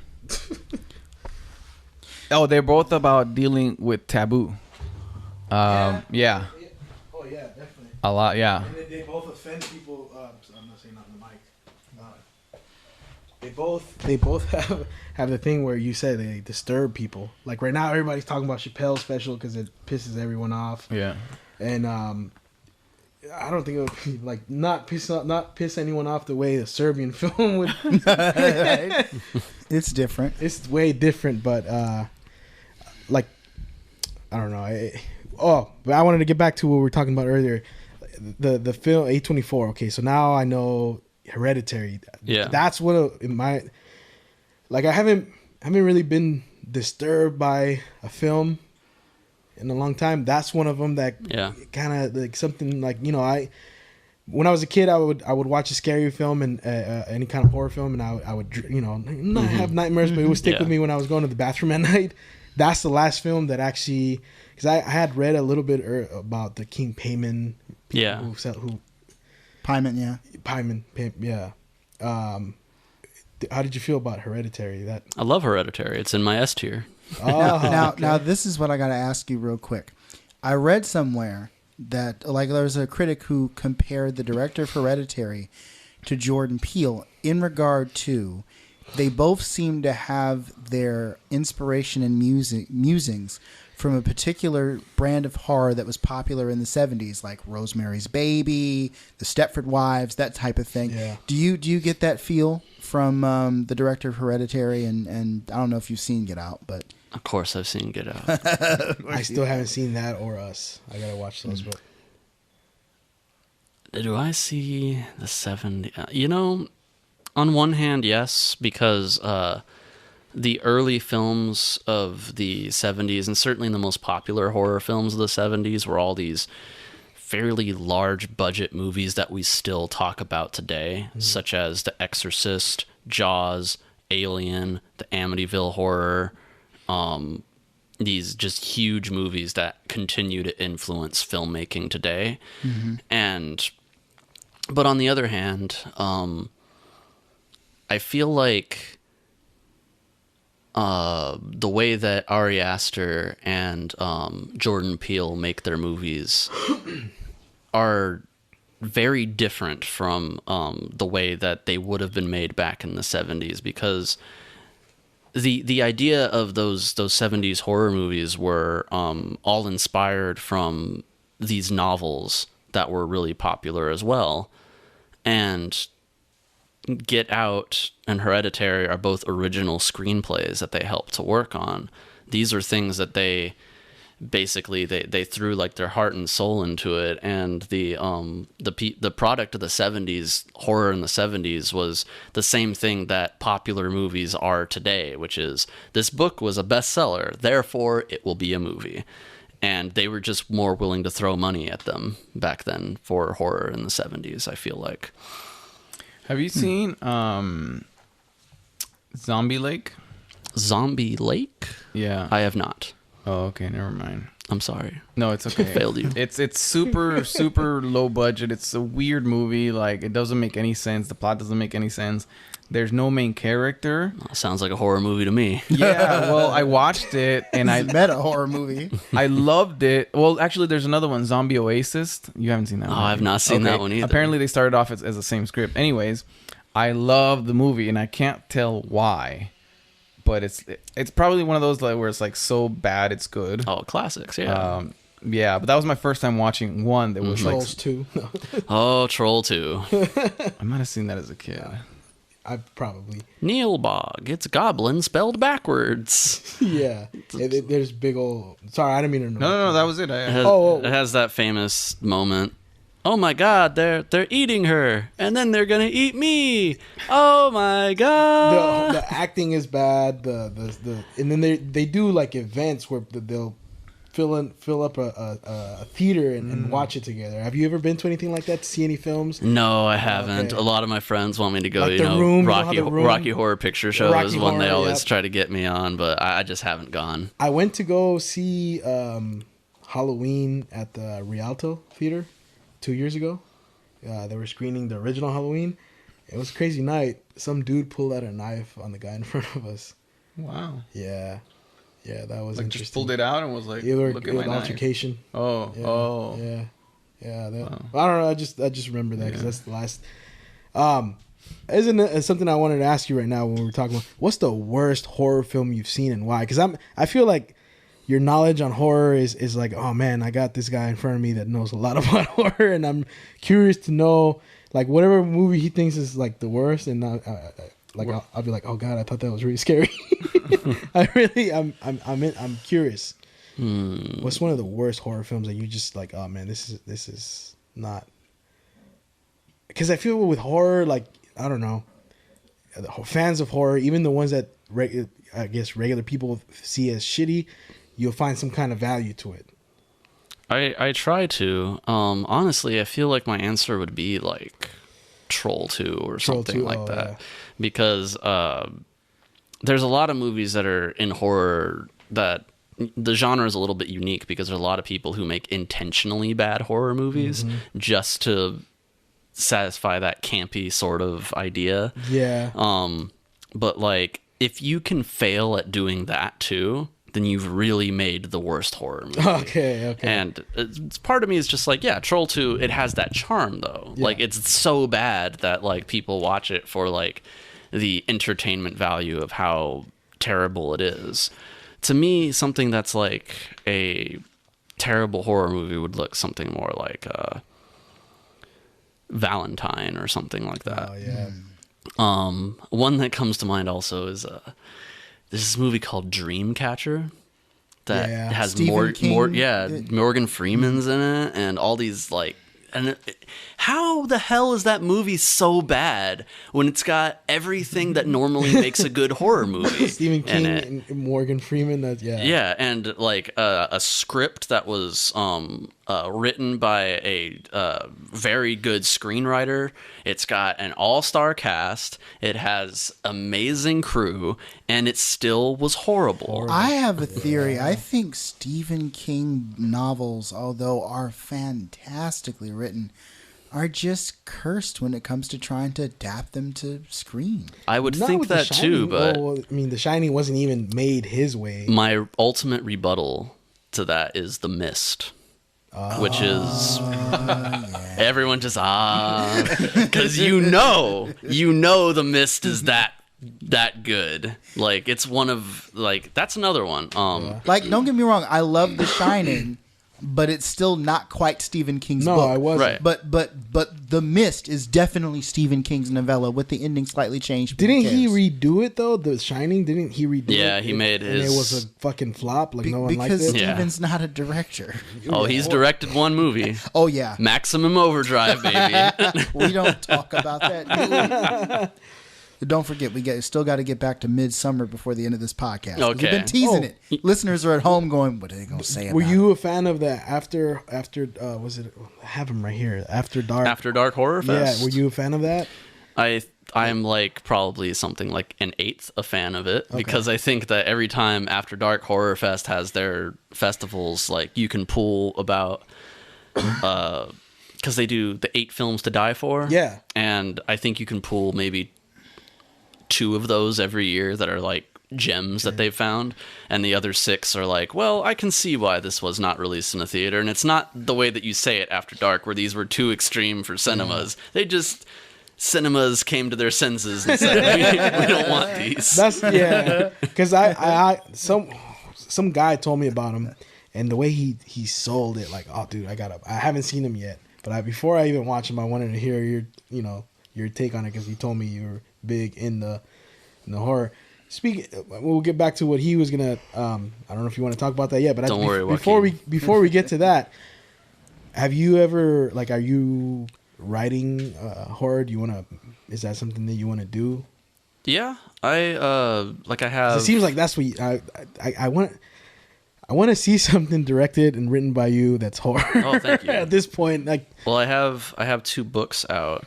Oh, they're both about dealing with taboo. Yeah. Oh yeah, definitely. A lot, yeah. And they both offend people. I'm not saying not in the mic. They both have the thing where you said they disturb people. Like right now, everybody's talking about Chappelle's special because it pisses everyone off. Yeah. And I don't think it would be like not piss anyone off the way a Serbian film would. It's different. It's way different, but like I don't know. But I wanted to get back to what we were talking about earlier. The film A24. Okay, so now I know Hereditary. Yeah, that's what I haven't really been disturbed by a film in a long time. That's one of them that kind of like something like, you know, when I was a kid I would watch a scary film and any kind of horror film, and I would you know not have nightmares, but it would stick with me when I was going to the bathroom at night. That's the last film that actually, because I had read a little bit about the King Payman. Pyman, yeah. How did you feel about Hereditary? I love Hereditary. It's in my S tier. Now this is what I got to ask you real quick. I read somewhere that like there was a critic who compared the director of Hereditary to Jordan Peele in regard to they both seem to have their inspiration and musings from a particular brand of horror that was popular in the 70s, like Rosemary's Baby, The Stepford Wives, that type of thing. Yeah. Do you get that feel from the director of Hereditary? And I don't know if you've seen Get Out, but... Of course I've seen Get Out. I still haven't seen that or Us. I gotta watch those. But do I see the 70s? You know, on one hand, yes, because the early films of the 70s, and certainly the most popular horror films of the 70s, were all these fairly large budget movies that we still talk about today, such as The Exorcist, Jaws, Alien, the Amityville Horror, these just huge movies that continue to influence filmmaking today. But on the other hand, I feel like the way that Ari Aster and Jordan Peele make their movies are very different from the way that they would have been made back in the 70s, because the idea of those 70s horror movies were all inspired from these novels that were really popular as well. And Get Out and Hereditary are both original screenplays that they helped to work on. These are things that they basically they threw like their heart and soul into it, and the product of the 70s, horror in the 70s, was the same thing that popular movies are today, which is this book was a bestseller, therefore it will be a movie. And they were just more willing to throw money at them back then for horror in the 70s, I feel like. Have you seen Zombie Lake? Zombie Lake? Yeah. I have not. Oh, okay. Never mind. I'm sorry. No, it's okay. Failed you. It's super, super low budget. It's a weird movie. Like, it doesn't make any sense. The plot doesn't make any sense. There's no main character. Sounds like a horror movie to me. Yeah, well, I watched it, and I met a horror movie. I loved it. Well, actually, there's another one, Zombie Oasis. You haven't seen that one? Oh, I've not seen that one either. Apparently, they started off as the same script. Anyways, I love the movie, and I can't tell why. But it's probably one of those like where it's like so bad it's good. Oh, classics, yeah. Yeah, but that was my first time watching one that was Trolls like 2. Oh, Troll 2. I might have seen that as a kid. I probably. Neilbog. It's goblin spelled backwards. Yeah. There's big old. Sorry, I didn't mean to. No, that was it. It has that famous moment. Oh my God, they're eating her, and then they're gonna eat me. Oh my God. The acting is bad. The and then they do like events where they'll fill up a theater and watch it together. Have you ever been to anything like that to see any films? No, I haven't. Okay. A lot of my friends want me to go. Like The Room, Rocky Horror Picture Show Rocky is one they Horror, always yep. try to get me on, but I just haven't gone. I went to go see Halloween at the Rialto Theater 2 years ago. They were screening the original Halloween. It was a crazy night. Some dude pulled out a knife on the guy in front of us. Wow. Yeah, that was Like interesting. just pulled it out and was like, Either look at my knife. altercation. Oh. Yeah. Wow. I don't know. I just remember that because that's the last. Isn't it something I wanted to ask you right now when we were talking about what's the worst horror film you've seen and why? Because I feel like your knowledge on horror is like, oh man, I got this guy in front of me that knows a lot about horror, and I'm curious to know like whatever movie he thinks is like the worst, and I'll be like, oh god, I thought that was really scary. I'm curious. What's one of the worst horror films that you just like? Oh man, this is not. Because I feel with horror, like I don't know, fans of horror, even the ones that I guess regular people see as shitty, you'll find some kind of value to it. I try to. Honestly, I feel like my answer would be like Troll 2 or something 2, like that. Yeah. Because there's a lot of movies that are in horror that the genre is a little bit unique because there's a lot of people who make intentionally bad horror movies just to satisfy that campy sort of idea. Yeah. But like if you can fail at doing that too, then you've really made the worst horror movie. Okay. And it's, part of me is just like, yeah, Troll 2, it has that charm though. Yeah. Like it's so bad that like people watch it for like the entertainment value of how terrible it is. To me, something that's like a terrible horror movie would look something more like Valentine or something like that. Oh yeah. One that comes to mind also is there's this movie called Dreamcatcher that has Morgan Freeman's in it and all these like, and how the hell is that movie so bad when it's got everything that normally makes a good horror movie? Stephen King and Morgan Freeman. Yeah, and like a script that was written by a very good screenwriter. It's got an all-star cast. It has amazing crew, and it still was horrible. I have a theory. I think Stephen King novels, although are fantastically written, are just cursed when it comes to trying to adapt them to screen. I would Not think with The that Shining. too, but I mean, The Shining wasn't even made his way. my ultimate rebuttal to that is The Mist. Which is everyone just because you know The Mist is that good. Like it's one of like that's another one. Like, don't get me wrong, I love The Shining, but it's still not quite Stephen King's book. No, I wasn't. Right. But The Mist is definitely Stephen King's novella with the ending slightly changed. Didn't he redo it though? The Shining, didn't he redo it? Yeah, he made and his. it was a fucking flop. Like no one liked because it. Yeah. Stephen's not a director. Oh, he's directed one movie. Oh yeah, Maximum Overdrive, baby. we don't talk about that. Do we? Don't forget, still got to get back to Midsummer before the end of this podcast. Okay. We've been teasing it. Listeners are at home going, "What are they going to say?" Were about you it? a fan of the after? Was it? I have him right here. After Dark. After Dark Horror Fest. Yeah. Were you a fan of that? I'm like probably something like an eighth a fan of it because I think that every time After Dark Horror Fest has their festivals, like you can pull about because they do the 8 films to die for. Yeah. And I think you can pull maybe 2 of those every year that are like gems that they've found, and the other 6 are like, well, I can see why this was not released in a theater. And it's not the way that you say it After Dark, where these were too extreme for cinemas. They just cinemas came to their senses and said, we don't want these. That's because some guy told me about him, and the way he sold it, like, oh dude, I haven't seen him yet, but before I even watch him, I wanted to hear your take on it, because you told me you were big in the horror. We'll get back to what he was gonna. I don't know if you want to talk about that yet, but don't worry. Before we get to that, have you ever, like, are you writing horror? Do you want to? Is that something that you want to do? Yeah, I have. It seems like that's what I want. I want to see something directed and written by you that's horror. Oh, thank you. At this point, like, well, I have 2 books out.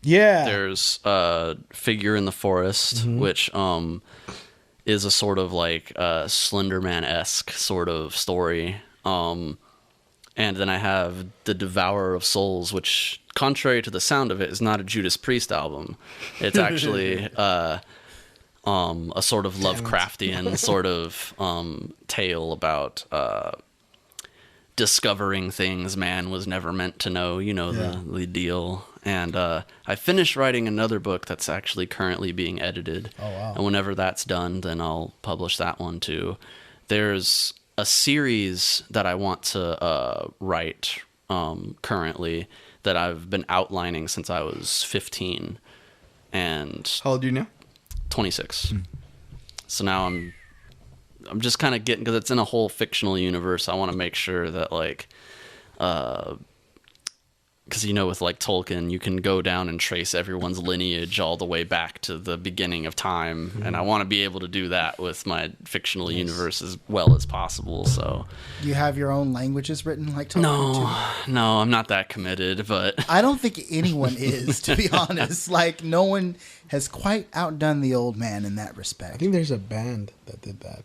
Yeah. There's Figure in the Forest, which is a sort of like Slender Man-esque sort of story. And then I have The Devourer of Souls, which, contrary to the sound of it, is not a Judas Priest album. It's actually a sort of Lovecraftian sort of tale about discovering things man was never meant to know, the deal. And I finished writing another book that's actually currently being edited. Oh, wow. And whenever that's done, then I'll publish that one too. There's a series that I want to write currently that I've been outlining since I was 15. And How old are you now? 26. So now I'm just kind of getting, because it's in a whole fictional universe. I want to make sure that, like, because with like Tolkien, you can go down and trace everyone's lineage all the way back to the beginning of time, and I want to be able to do that with my fictional universe as well as possible. So You have your own languages written like Tolkien too? No, I'm not that committed, but I don't think anyone is, to be honest. Like, no one has quite outdone the old man in that respect. I think there's a band that did that.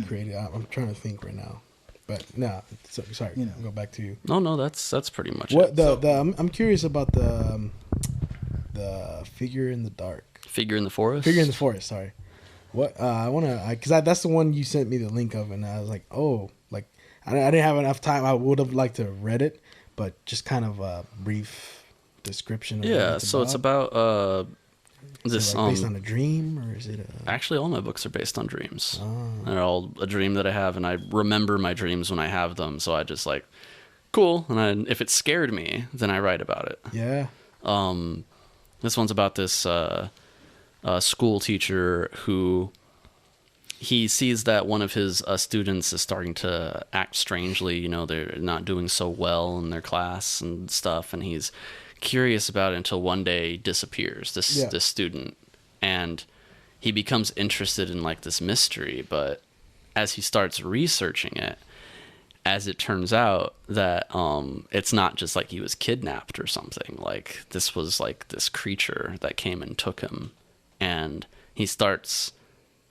Created. I'm trying to think right now, but no. Sorry. Go back to you. no, that's pretty much What it. I'm curious about the Figure in the Dark. Figure in the Forest. Figure in the Forest. Sorry. What I want to, because that's the one you sent me the link of, and I was like, oh, like I didn't have enough time. I would have liked to have read it, but just kind of a brief description. Of Yeah. what So it's about is this it like based on a dream, or is it Actually, all my books are based on dreams. Oh. They're all a dream that I have, and I remember my dreams when I have them. So I just like, cool. And if it scared me, then I write about it. Yeah. This one's about this school teacher who he sees that one of his students is starting to act strangely. They're not doing so well in their class and stuff, and he's curious about it until one day he disappears, this student, and he becomes interested in like this mystery. But as he starts researching it, as it turns out that it's not just like he was kidnapped or something. Like, this was like this creature that came and took him, and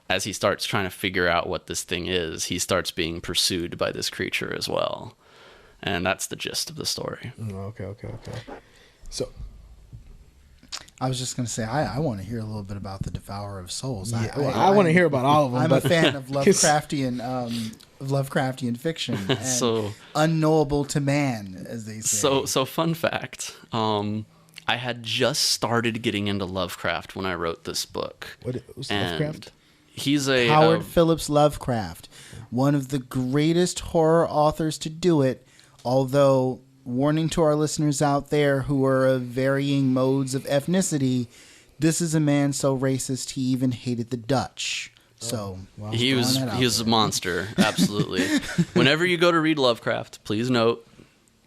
as he starts trying to figure out what this thing is, he starts being pursued by this creature as well. And that's the gist of the story. Okay. So, I was just going to say, I want to hear a little bit about the Devourer of Souls. yeah, I want to hear about all of them. I'm but a fan of Lovecraftian fiction, and So- unknowable to man, as they say. So fun fact, I had just started getting into Lovecraft when I wrote this book. what was And Lovecraft? He's a Howard Phillips Lovecraft, one of the greatest horror authors to do it, although, warning to our listeners out there who are of varying modes of ethnicity, this is a man so racist he even hated the Dutch. So he was a monster, absolutely. Whenever you go to read Lovecraft, please note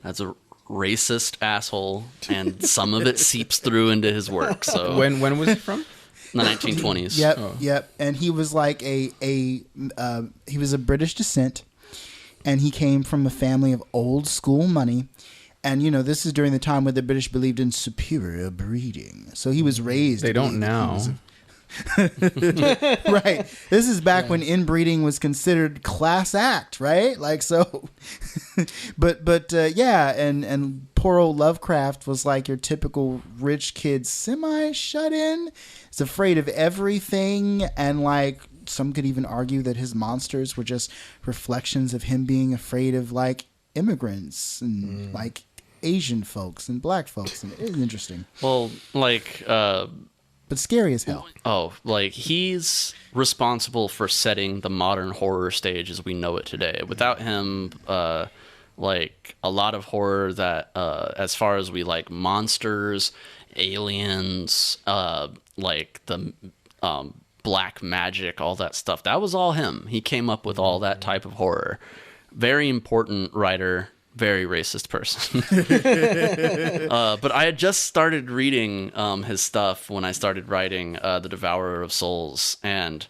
that's a racist asshole, and some of it seeps through into his work. So When was it from? the 1920s. Yep. And he was like he was of British descent, and he came from a family of old school money. And, this is during the time where the British believed in superior breeding. So he was raised. They don't now. Right. This is back when inbreeding was considered class act, right? Like, so. but and poor old Lovecraft was like your typical rich kid, semi shut in. He's afraid of everything, and like, some could even argue that his monsters were just reflections of him being afraid of like immigrants and like Asian folks and black folks, and it's interesting. Well, like But but scary as hell. Oh, like he's responsible for setting the modern horror stage as we know it today. Without him, like a lot of horror that, as far as we like monsters, aliens, like the black magic, all that stuff, that was all him. He came up with all that type of horror. Very important writer. Very racist person. But I had just started reading his stuff when I started writing The Devourer of Souls. And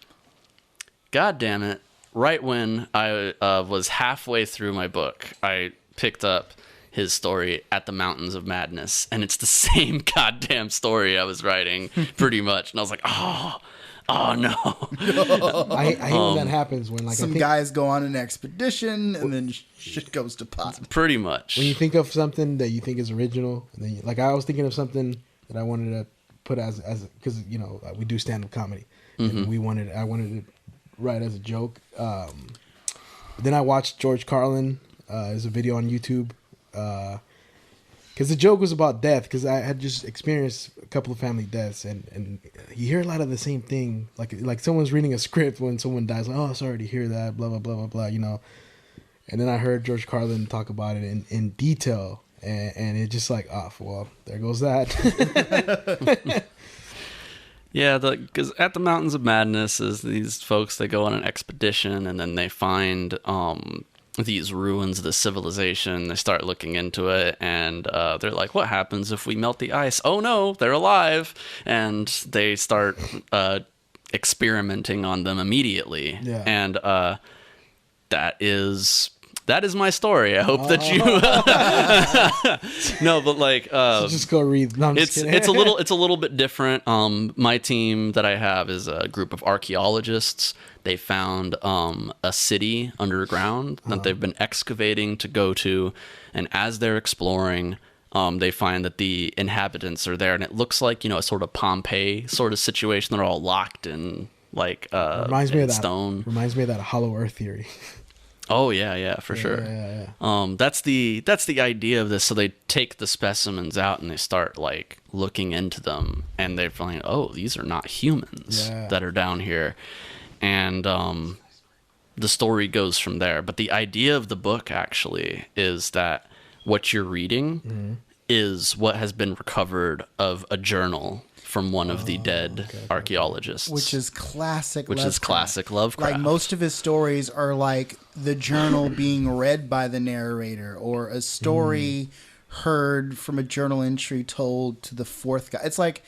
god damn it, right when I was halfway through my book, I picked up his story At the Mountains of Madness. And it's the same goddamn story I was writing pretty much. And I was like, oh no. I hate when that happens when like some guys go on an expedition and then shit goes to pot. Pretty much. When you think of something that you think is original, and then like I was thinking of something that I wanted to put as because you know we do stand up comedy, and I wanted to write as a joke. Then I watched George Carlin. There's a video on YouTube. Because the joke was about death, because I had just experienced a couple of family deaths, and you hear a lot of the same thing, like someone's reading a script when someone dies, like, oh, sorry to hear that, blah, blah, blah, blah, blah, you know. And then I heard George Carlin talk about it in detail, and it just like, oh, well, there goes that. Yeah, because At the Mountains of Madness is these folks that go on an expedition, and then they find these ruins of the civilization. They start looking into it, and they're like, what happens if we melt the ice? Oh no, they're alive. And they start experimenting on them immediately. Yeah. And that is my story. I hope that you no, but like so just go read. No, it's a little bit different. My team that I have is a group of archaeologists. They found a city underground that they've been excavating to go to, and as they're exploring, they find that the inhabitants are there, and it looks like, you know, a sort of Pompeii sort of situation. They're all locked in like reminds me of stone. That. Reminds me of that Hollow Earth theory. Oh yeah, for sure. Yeah. That's the idea of this. So they take the specimens out and they start like looking into them, and they find, oh, these are not humans that are down here. And the story goes from there. But the idea of the book actually is that what you're reading is what has been recovered of a journal from one of the dead archaeologists. Which is classic Lovecraft. Like most of his stories are like the journal being read by the narrator, or a story heard from a journal entry told to the fourth guy. It's like...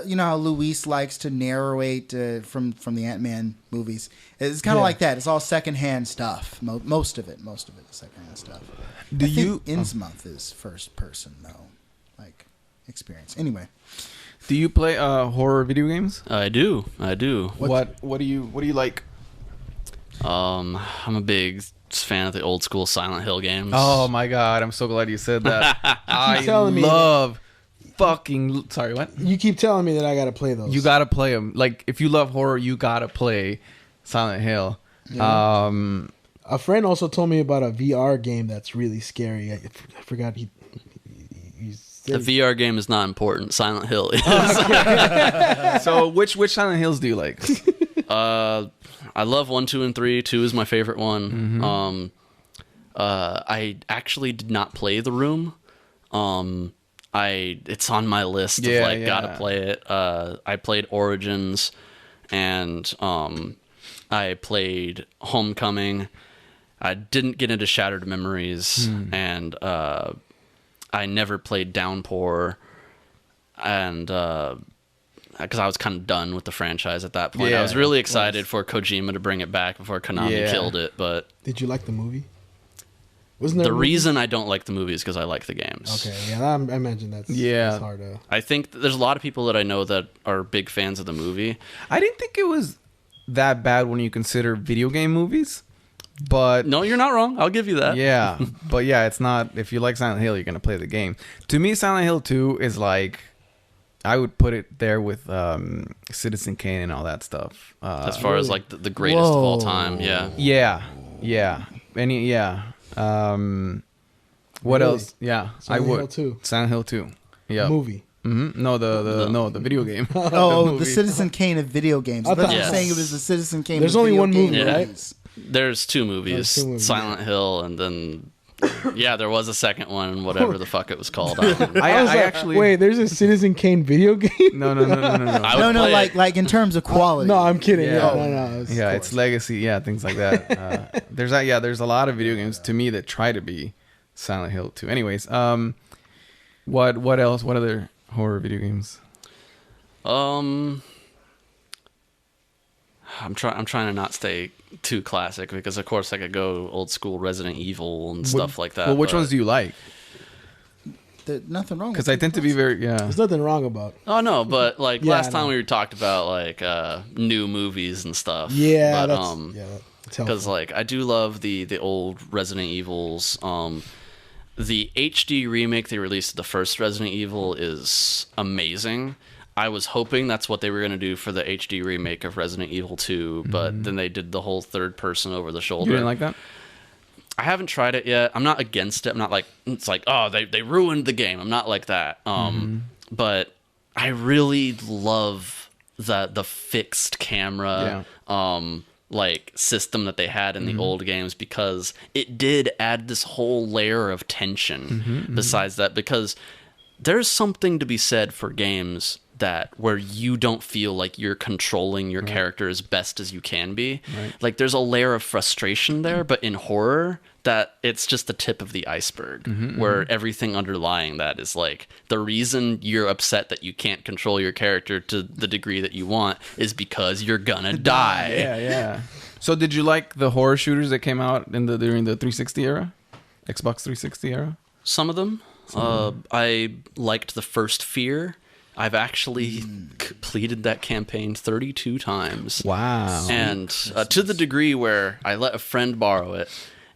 you know how Luis likes to narrate from the Ant-Man movies. It's kind of like that. It's all secondhand stuff. Most of it is secondhand stuff. I think Innsmouth is first person though, like experience. Anyway, do you play horror video games? I do. What do you like? I'm a big fan of the old school Silent Hill games. Oh my god, I'm so glad you said that. I love. Fucking sorry, what? You keep telling me that I gotta play those. You gotta play them. Like, if you love horror, you gotta play Silent Hill. Yeah. A friend also told me about a VR game that's really scary. I forgot he the VR game is not important. Silent Hill is. So which Silent Hills do you like? I love 1, 2, and 3. 2 is my favorite one. I actually did not play The Room. It's on my list of gotta play it. I played Origins, and I played Homecoming. I didn't get into Shattered Memories, and I never played Downpour, and because I was kind of done with the franchise at that point. Yeah, I was really excited for Kojima to bring it back before Konami killed it. But did you like the movie? The reason I don't like the movie is because I like the games. Okay, yeah, I imagine that's hard to... I think there's a lot of people that I know that are big fans of the movie. I didn't think it was that bad when you consider video game movies, but... No, you're not wrong. I'll give you that. Yeah, but yeah, it's not... If you like Silent Hill, you're going to play the game. To me, Silent Hill 2 is like... I would put it there with Citizen Kane and all that stuff. As far as like the greatest of all time, yeah. Yeah. What else? Yeah, Silent Hill 2. Silent Hill 2. Yeah. Movie. No, the video game. The Citizen Kane of video games. I thought you were saying it was the Citizen Kane. There's of only video one game movie, right? movies. There's two movies, Silent Hill, and then there was a second one, whatever the fuck it was called. I actually wait. There's a Citizen Kane video game. No. Like in terms of quality. No, I'm kidding. Yeah. No. Yeah, it's legacy. Yeah, things like that. There's a lot of video games to me that try to be Silent Hill 2. Anyways, what else? What other horror video games? I'm trying to not stay too classic because of course I could go old school Resident Evil and stuff like that. Well, which ones do you like? There's nothing wrong. Because I tend to be very There's nothing wrong about. Oh no, but like last time we talked about like new movies and stuff. Yeah, but, because like I do love the old Resident Evils. The HD remake they released of the first Resident Evil is amazing. I was hoping that's what they were going to do for the HD remake of Resident Evil 2, but then they did the whole third person over the shoulder. You didn't like that? I haven't tried it yet. I'm not against it. I'm not like, it's like, oh, they ruined the game. I'm not like that. But I really love the fixed camera like system that they had in the old games, because it did add this whole layer of tension besides that, because there's something to be said for games that where you don't feel like you're controlling your character as best as you can be. Like there's a layer of frustration there, but in horror that it's just the tip of the iceberg, where everything underlying that is like the reason you're upset that you can't control your character to the degree that you want is because you're gonna die. Yeah. So did you like the horror shooters that came out during the 360 era? Xbox 360 era? Some of them. I liked the first Fear. I've actually completed that campaign 32 times. Wow. And to the degree where I let a friend borrow it,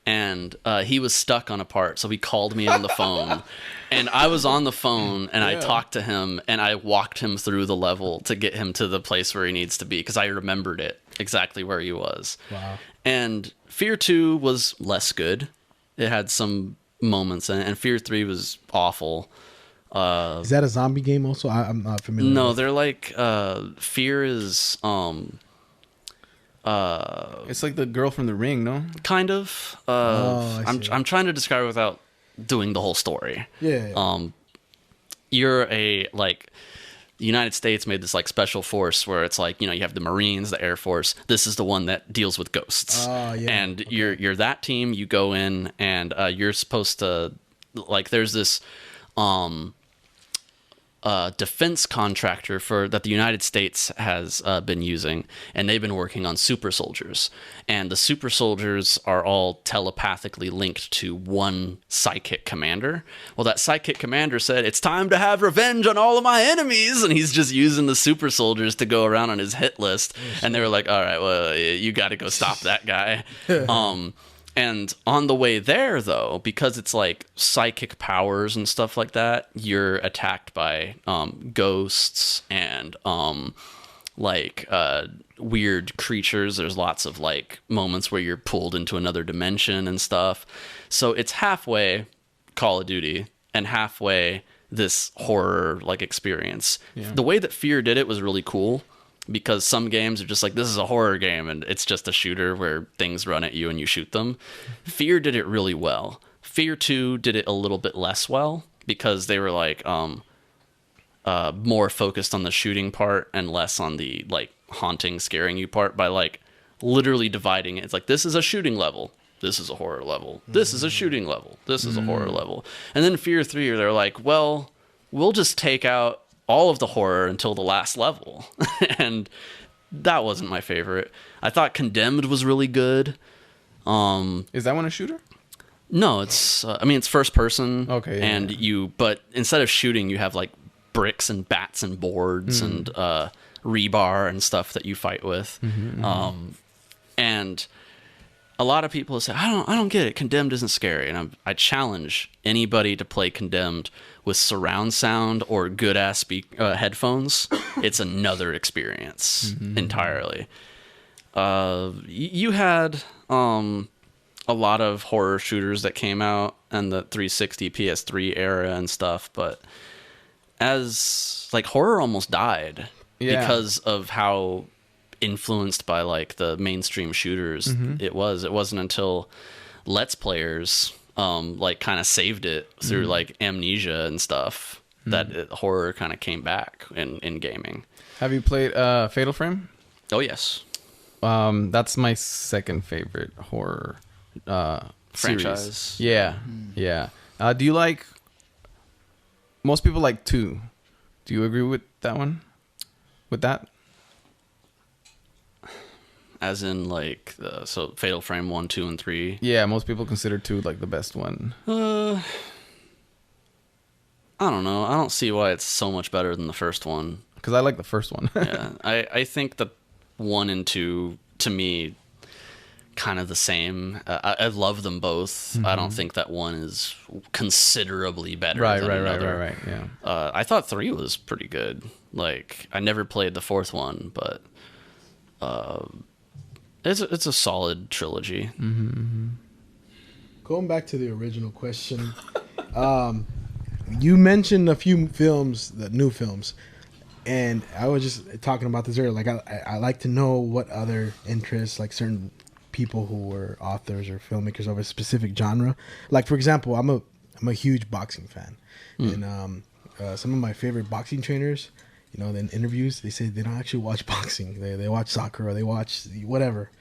and he was stuck on a part, so he called me on the phone. And I was on the phone, and I talked to him, and I walked him through the level to get him to the place where he needs to be, because I remembered it exactly where he was. Wow. And Fear 2 was less good. It had some moments in it, and Fear 3 was awful. Is that a zombie game also? I'm not familiar. No, with they're like Fear is it's like the girl from The Ring, no? kind of. I'm trying to describe it without doing the whole story. Yeah. You're the United States made this like special force where it's like, you have the Marines, the Air Force. This is the one that deals with ghosts. And you're that team. You go in and you're supposed to, like, there's this defense contractor that the United States has been using, and they've been working on super soldiers, and the super soldiers are all telepathically linked to one psychic commander. Well, that psychic commander said, it's time to have revenge on all of my enemies, and he's just using the super soldiers to go around on his hit list. And they were like, all right, well, you got to go stop that guy. And on the way there, though, because it's like psychic powers and stuff like that, you're attacked by ghosts and weird creatures. There's lots of like moments where you're pulled into another dimension and stuff. So it's halfway Call of Duty and halfway this horror like experience. Yeah. The way that Fear did it was really cool, because some games are just like, this is a horror game and it's just a shooter where things run at you and you shoot them. Fear did it really well. Fear 2 did it a little bit less well, because they were like more focused on the shooting part and less on the like haunting, scaring you part, by like literally dividing it. It's like, this is a shooting level, this is a horror level, this is a shooting level, this is a horror level. And then Fear 3, they're like, well, we'll just take out all of the horror until the last level. And that wasn't my favorite. I thought Condemned was really good. Is that one a shooter? No, it's it's first person. Okay. And but instead of shooting, you have like bricks and bats and boards and rebar and stuff that you fight with. And a lot of people say, I don't get it. Condemned isn't scary. And I challenge anybody to play Condemned with surround sound or good ass headphones. It's another experience entirely. You had a lot of horror shooters that came out in the 360 PS3 era and stuff, but as like horror almost died because of how influenced by like the mainstream shooters it was. It wasn't until Let's Players like kind of saved it through like Amnesia and stuff that horror kind of came back in gaming. Have you played Fatal Frame? Oh yes. That's my second favorite horror franchise. Series. Yeah. Do you like? Most people like 2. Do you agree with that one? With that? As in like so Fatal Frame 1, 2, and 3. Yeah, most people consider 2 like the best one. I don't know. I don't see why it's so much better than the first one. Because I like the first one. Yeah, I think that 1 and 2 to me kind of the same. I love them both. I don't think that one is considerably better than another. Right. Yeah. I thought 3 was pretty good. Like I never played the 4th one, but it's a solid trilogy. Going back to the original question, you mentioned a few films, the new films, and I was just talking about this earlier. Like I like to know what other interests, like certain people who were authors or filmmakers of a specific genre. Like for example, I'm a huge boxing fan, and some of my favorite boxing trainers, you know, in interviews they say they don't actually watch boxing. They watch soccer or they watch whatever.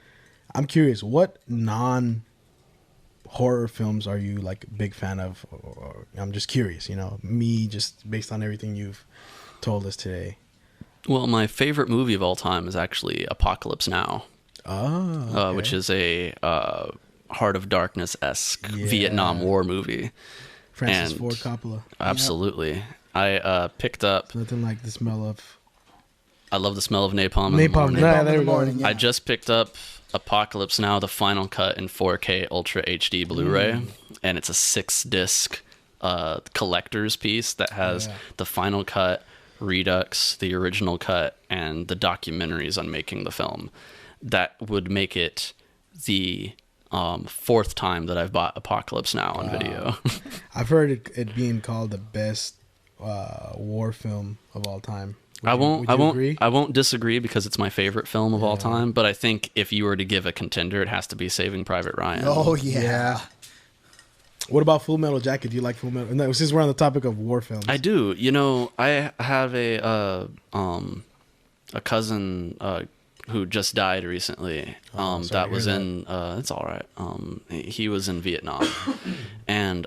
I'm curious, what horror films are you like a big fan of? Or I'm just curious, you know, me just based on everything you've told us today. Well, my favorite movie of all time is actually Apocalypse Now. Oh, okay. Which is a Heart of Darkness-esque Vietnam War movie. Francis Ford Coppola. Absolutely. I picked up... Nothing like the smell of... I love the smell of napalm in the morning. There we go. Yeah. I just picked up Apocalypse Now, the final cut in 4K Ultra HD Blu-ray, and it's a 6-disc collector's piece that has the final cut, Redux, the original cut, and the documentaries on making the film. That would make it the 4th time that I've bought Apocalypse Now on video. I've heard it being called the best war film of all time. I won't agree? I won't disagree because it's my favorite film of all time, but I think if you were to give a contender, it has to be Saving Private Ryan. Oh yeah. What about Full Metal Jacket? Do you like Full Metal? No, since we're on the topic of war films. I do. You know, I have a cousin who just died recently. That was in it's all right. He was in Vietnam. And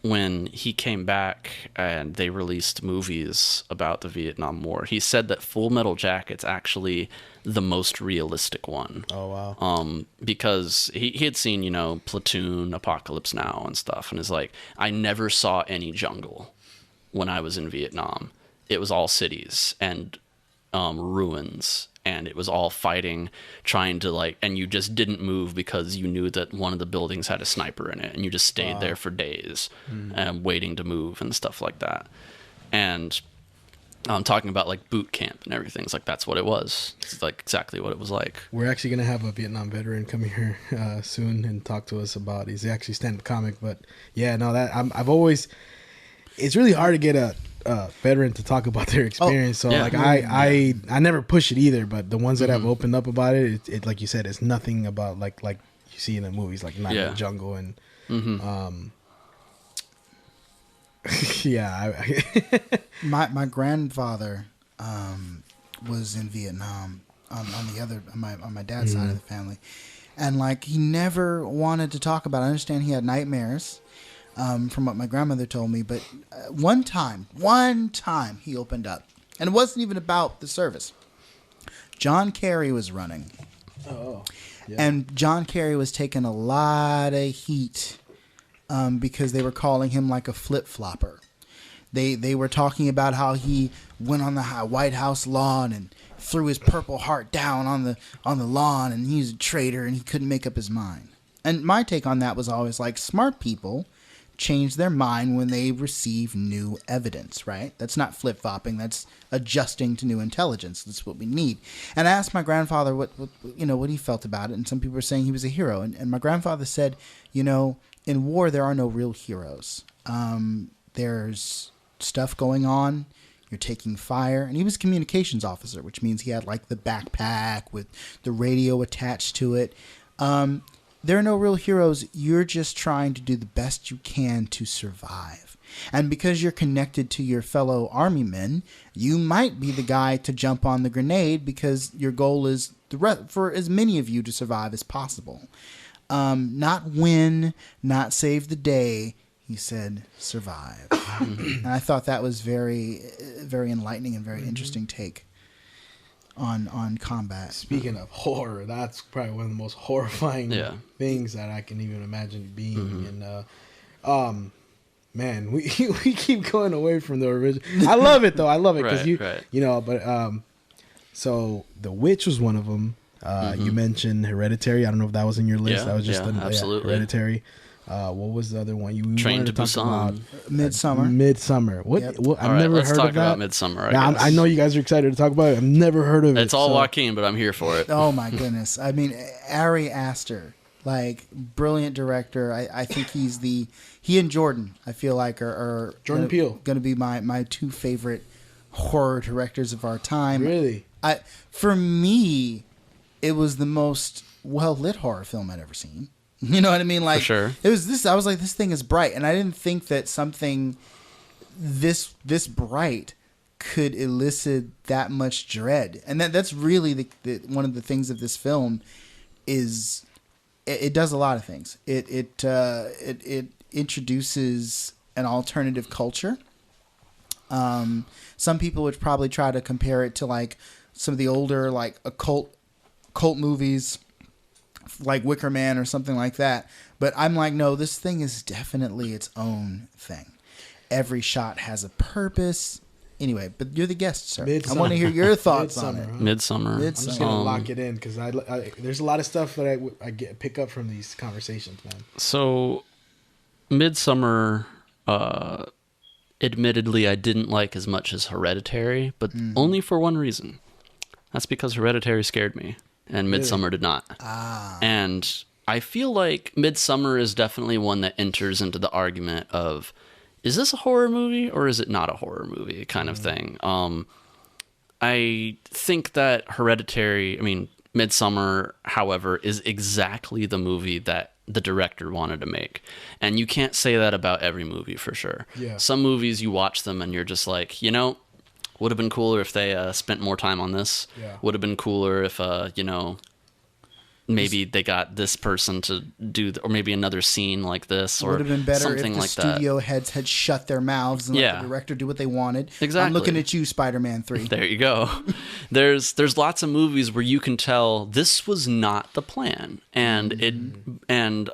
when he came back and they released movies about the Vietnam War, he said that Full Metal Jacket's actually the most realistic one. Oh, wow. Because he had seen, you know, Platoon, Apocalypse Now and stuff, and is like, I never saw any jungle when I was in Vietnam. It was all cities and ruins, and it was all fighting, trying to like, and you just didn't move because you knew that one of the buildings had a sniper in it, and you just stayed there for days waiting to move and stuff like that. And I'm talking about like boot camp and everything. It's like, that's what it was. It's like exactly what it was like. We're actually going to have a Vietnam veteran come here soon and talk to us about, he's actually stand-up comic, but yeah, no, that I've always, it's really hard to get a veteran to talk about their experience. I never push it either, but the ones that have opened up about it, like you said, it's nothing about like you see in the movies, like Night in the Jungle and my grandfather was in Vietnam on my dad's side of the family, and like he never wanted to talk about it. I understand he had nightmares. From what my grandmother told me, but one time he opened up, and it wasn't even about the service. John Kerry was running, and John Kerry was taking a lot of heat because they were calling him like a flip-flopper. They were talking about how he went on the White House lawn and threw his Purple Heart down on the lawn, and he was a traitor and he couldn't make up his mind. And my take on that was always like, smart people change their mind when they receive new evidence, right? That's not flip-flopping. That's adjusting to new intelligence. That's what we need. And I asked my grandfather what he felt about it, and some people were saying he was a hero. And my grandfather said, in war there are no real heroes. There's stuff going on. You're taking fire. And he was a communications officer, which means he had like the backpack with the radio attached to it. There are no real heroes. You're just trying to do the best you can to survive. And because you're connected to your fellow army men, you might be the guy to jump on the grenade because your goal is for as many of you to survive as possible. Not win, not save the day. He said, survive. And I thought that was very, very enlightening and very interesting take on combat. Speaking of horror, that's probably one of the most horrifying things that I can even imagine being. And man, we keep going away from the original. I love it though. I love it because you know. But so The Witch was one of them. You mentioned Hereditary. I don't know if that was in your list. That was just absolutely Hereditary. What was the other one? You Train wanted to to talk Busan. about Midsummer. Midsummer. What? Yep. What I've All right, never let's heard talk of that. about Midsummer. I know you guys are excited to talk about it. I've never heard of it. It's all Joaquin, but I'm here for it. Oh my goodness. I mean, Ari Aster, like brilliant director. I think he and Jordan, I feel like are Jordan Peele going to be my two favorite horror directors of our time. Really? For me, it was the most well lit horror film I'd ever seen. You know what I mean? Like, for sure. It was this. I was like, this thing is bright, and I didn't think that something this bright could elicit that much dread. And that's really the one of the things of this film is it does a lot of things. It introduces an alternative culture. Some people would probably try to compare it to like some of the older like cult movies, like Wicker Man or something like that. But I'm like, no, this thing is definitely its own thing. Every shot has a purpose. Anyway, but you're the guest, sir. Midsummer. I want to hear your thoughts on it. Midsummer. I'm just gonna lock it in because there's a lot of stuff that I pick up from these conversations, man. So, Midsummer, admittedly, I didn't like as much as Hereditary, but only for one reason. That's because Hereditary scared me, and Midsummer did not. And I feel like Midsummer is definitely one that enters into the argument of, is this a horror movie or is it not a horror movie kind of thing? I think that Midsummer, however, is exactly the movie that the director wanted to make. And you can't say that about every movie for sure. Yeah. Some movies, you watch them and you're just like, would have been cooler if they spent more time on this. Yeah. Would have been cooler if, maybe they got this person to do, or maybe another scene like this, or would have been better something if the like studio heads had shut their mouths and let the director do what they wanted. Exactly. I'm looking at you, Spider-Man 3. There you go. There's lots of movies where you can tell this was not the plan, and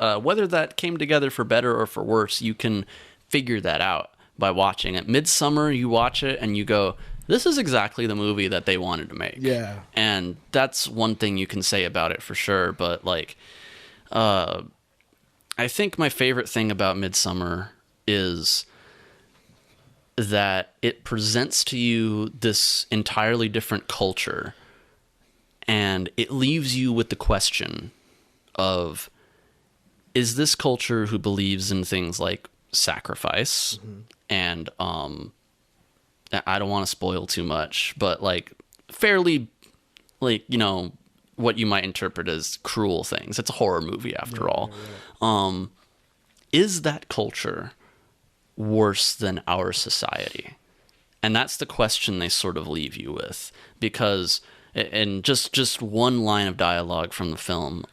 whether that came together for better or for worse, you can figure that out by watching it. Midsummer, you watch it and you go, this is exactly the movie that they wanted to make. Yeah. And that's one thing you can say about it for sure. But I think my favorite thing about Midsummer is that it presents to you this entirely different culture, and it leaves you with the question of, is this culture who believes in things like sacrifice and I don't want to spoil too much, but fairly, what you might interpret as cruel things. It's a horror movie after all. Yeah. Is that culture worse than our society? And that's the question they sort of leave you with, because, and just one line of dialogue from the film,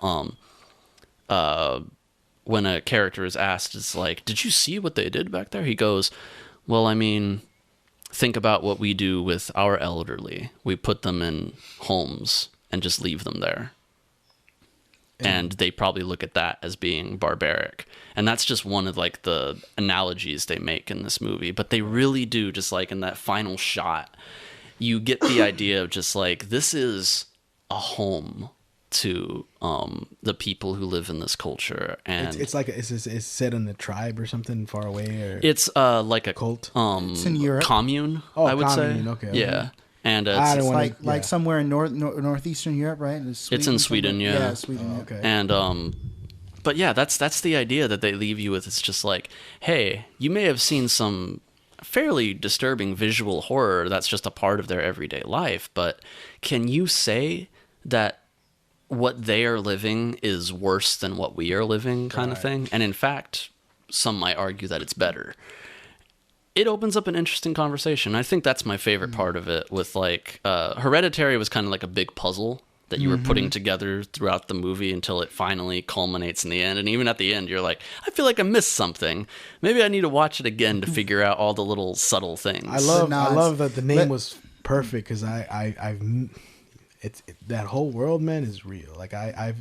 when a character is asked, it's like, did you see what they did back there? He goes, well, I mean, think about what we do with our elderly. We put them in homes and just leave them there. And they probably look at that as being barbaric. And that's just one of the analogies they make in this movie. But they really do, just in that final shot, you get the idea of just this is a home to the people who live in this culture. And it's set in a tribe or something far away, or it's like a cult. It's in Europe. Commune, I would say. Okay. Yeah. And it's somewhere in northeastern Europe, right? It's in Sweden, yeah. Yeah, Sweden. Oh, okay. And but yeah, that's the idea that they leave you with. It's just hey, you may have seen some fairly disturbing visual horror that's just a part of their everyday life. But can you say that what they are living is worse than what we are living, kind of thing? And in fact, some might argue that it's better. It opens up an interesting conversation. I think that's my favorite part of it. With like Hereditary was kind of like a big puzzle that you were putting together throughout the movie until it finally culminates in the end. And even at the end, you're like, I feel like I missed something. Maybe I need to watch it again to figure out all the little subtle things. I love that the name was perfect, because that whole world, man, is real. Like I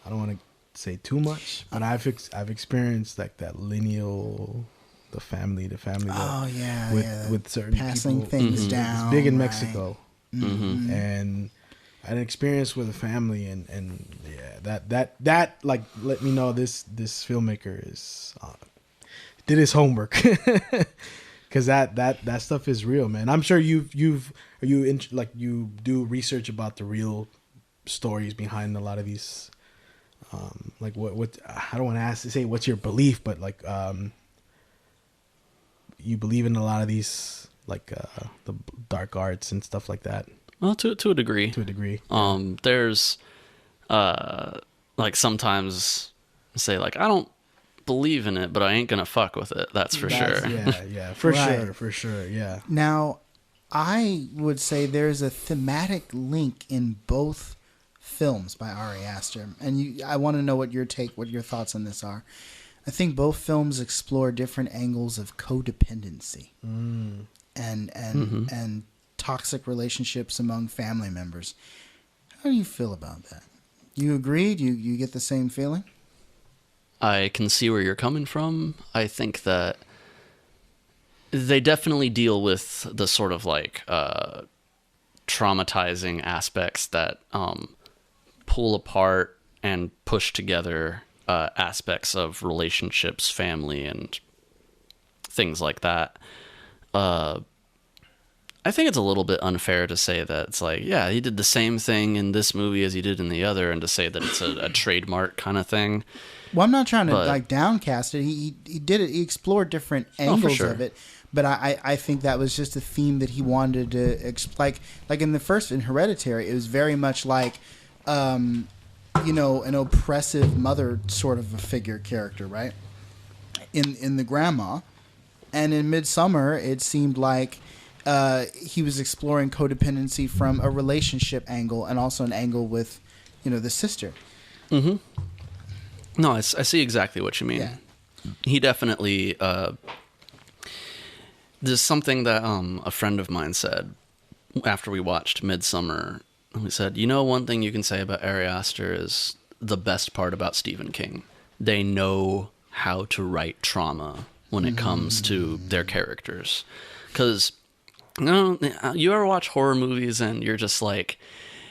don't want to say too much, but I've experienced like that lineal, the family with certain passing people. things down. It's big in Mexico, and I had an experience with a family, and yeah, that like let me know this filmmaker is did his homework, because that stuff is real, man. I'm sure you do research about the real stories behind a lot of these, like what I don't want to say what's your belief, but like you believe in a lot of these, like the dark arts and stuff like that. Well, to a degree. To a degree. There's like sometimes say like, I don't believe in it, but I ain't gonna fuck with it. That's for sure. Yeah, for sure. Yeah. Now, I would say there's a thematic link in both films by Ari Aster, and I want to know what your thoughts on this are. I think both films explore different angles of codependency and toxic relationships among family members. How do you feel about that? You agree? Do you get the same feeling? I can see where you're coming from. I think that they definitely deal with the sort of like traumatizing aspects that pull apart and push together aspects of relationships, family, and things like that. I think it's a little bit unfair to say that it's like, yeah, he did the same thing in this movie as he did in the other, and to say that it's a trademark kind of thing. Well, I'm not trying to like downcast it. He did it. He explored different angles of it. But I think that was just a theme that he wanted to like in Hereditary, it was very much like, an oppressive mother sort of a figure character, right? In the grandma, and in Midsommar, it seemed like he was exploring codependency from a relationship angle and also an angle with, the sister. Mm-hmm. No, I see exactly what you mean. Yeah. He definitely. There's something that a friend of mine said after we watched Midsommar. He said, one thing you can say about Ari Aster is the best part about Stephen King. They know how to write trauma when it comes to their characters. Because, you ever watch horror movies and you're just like,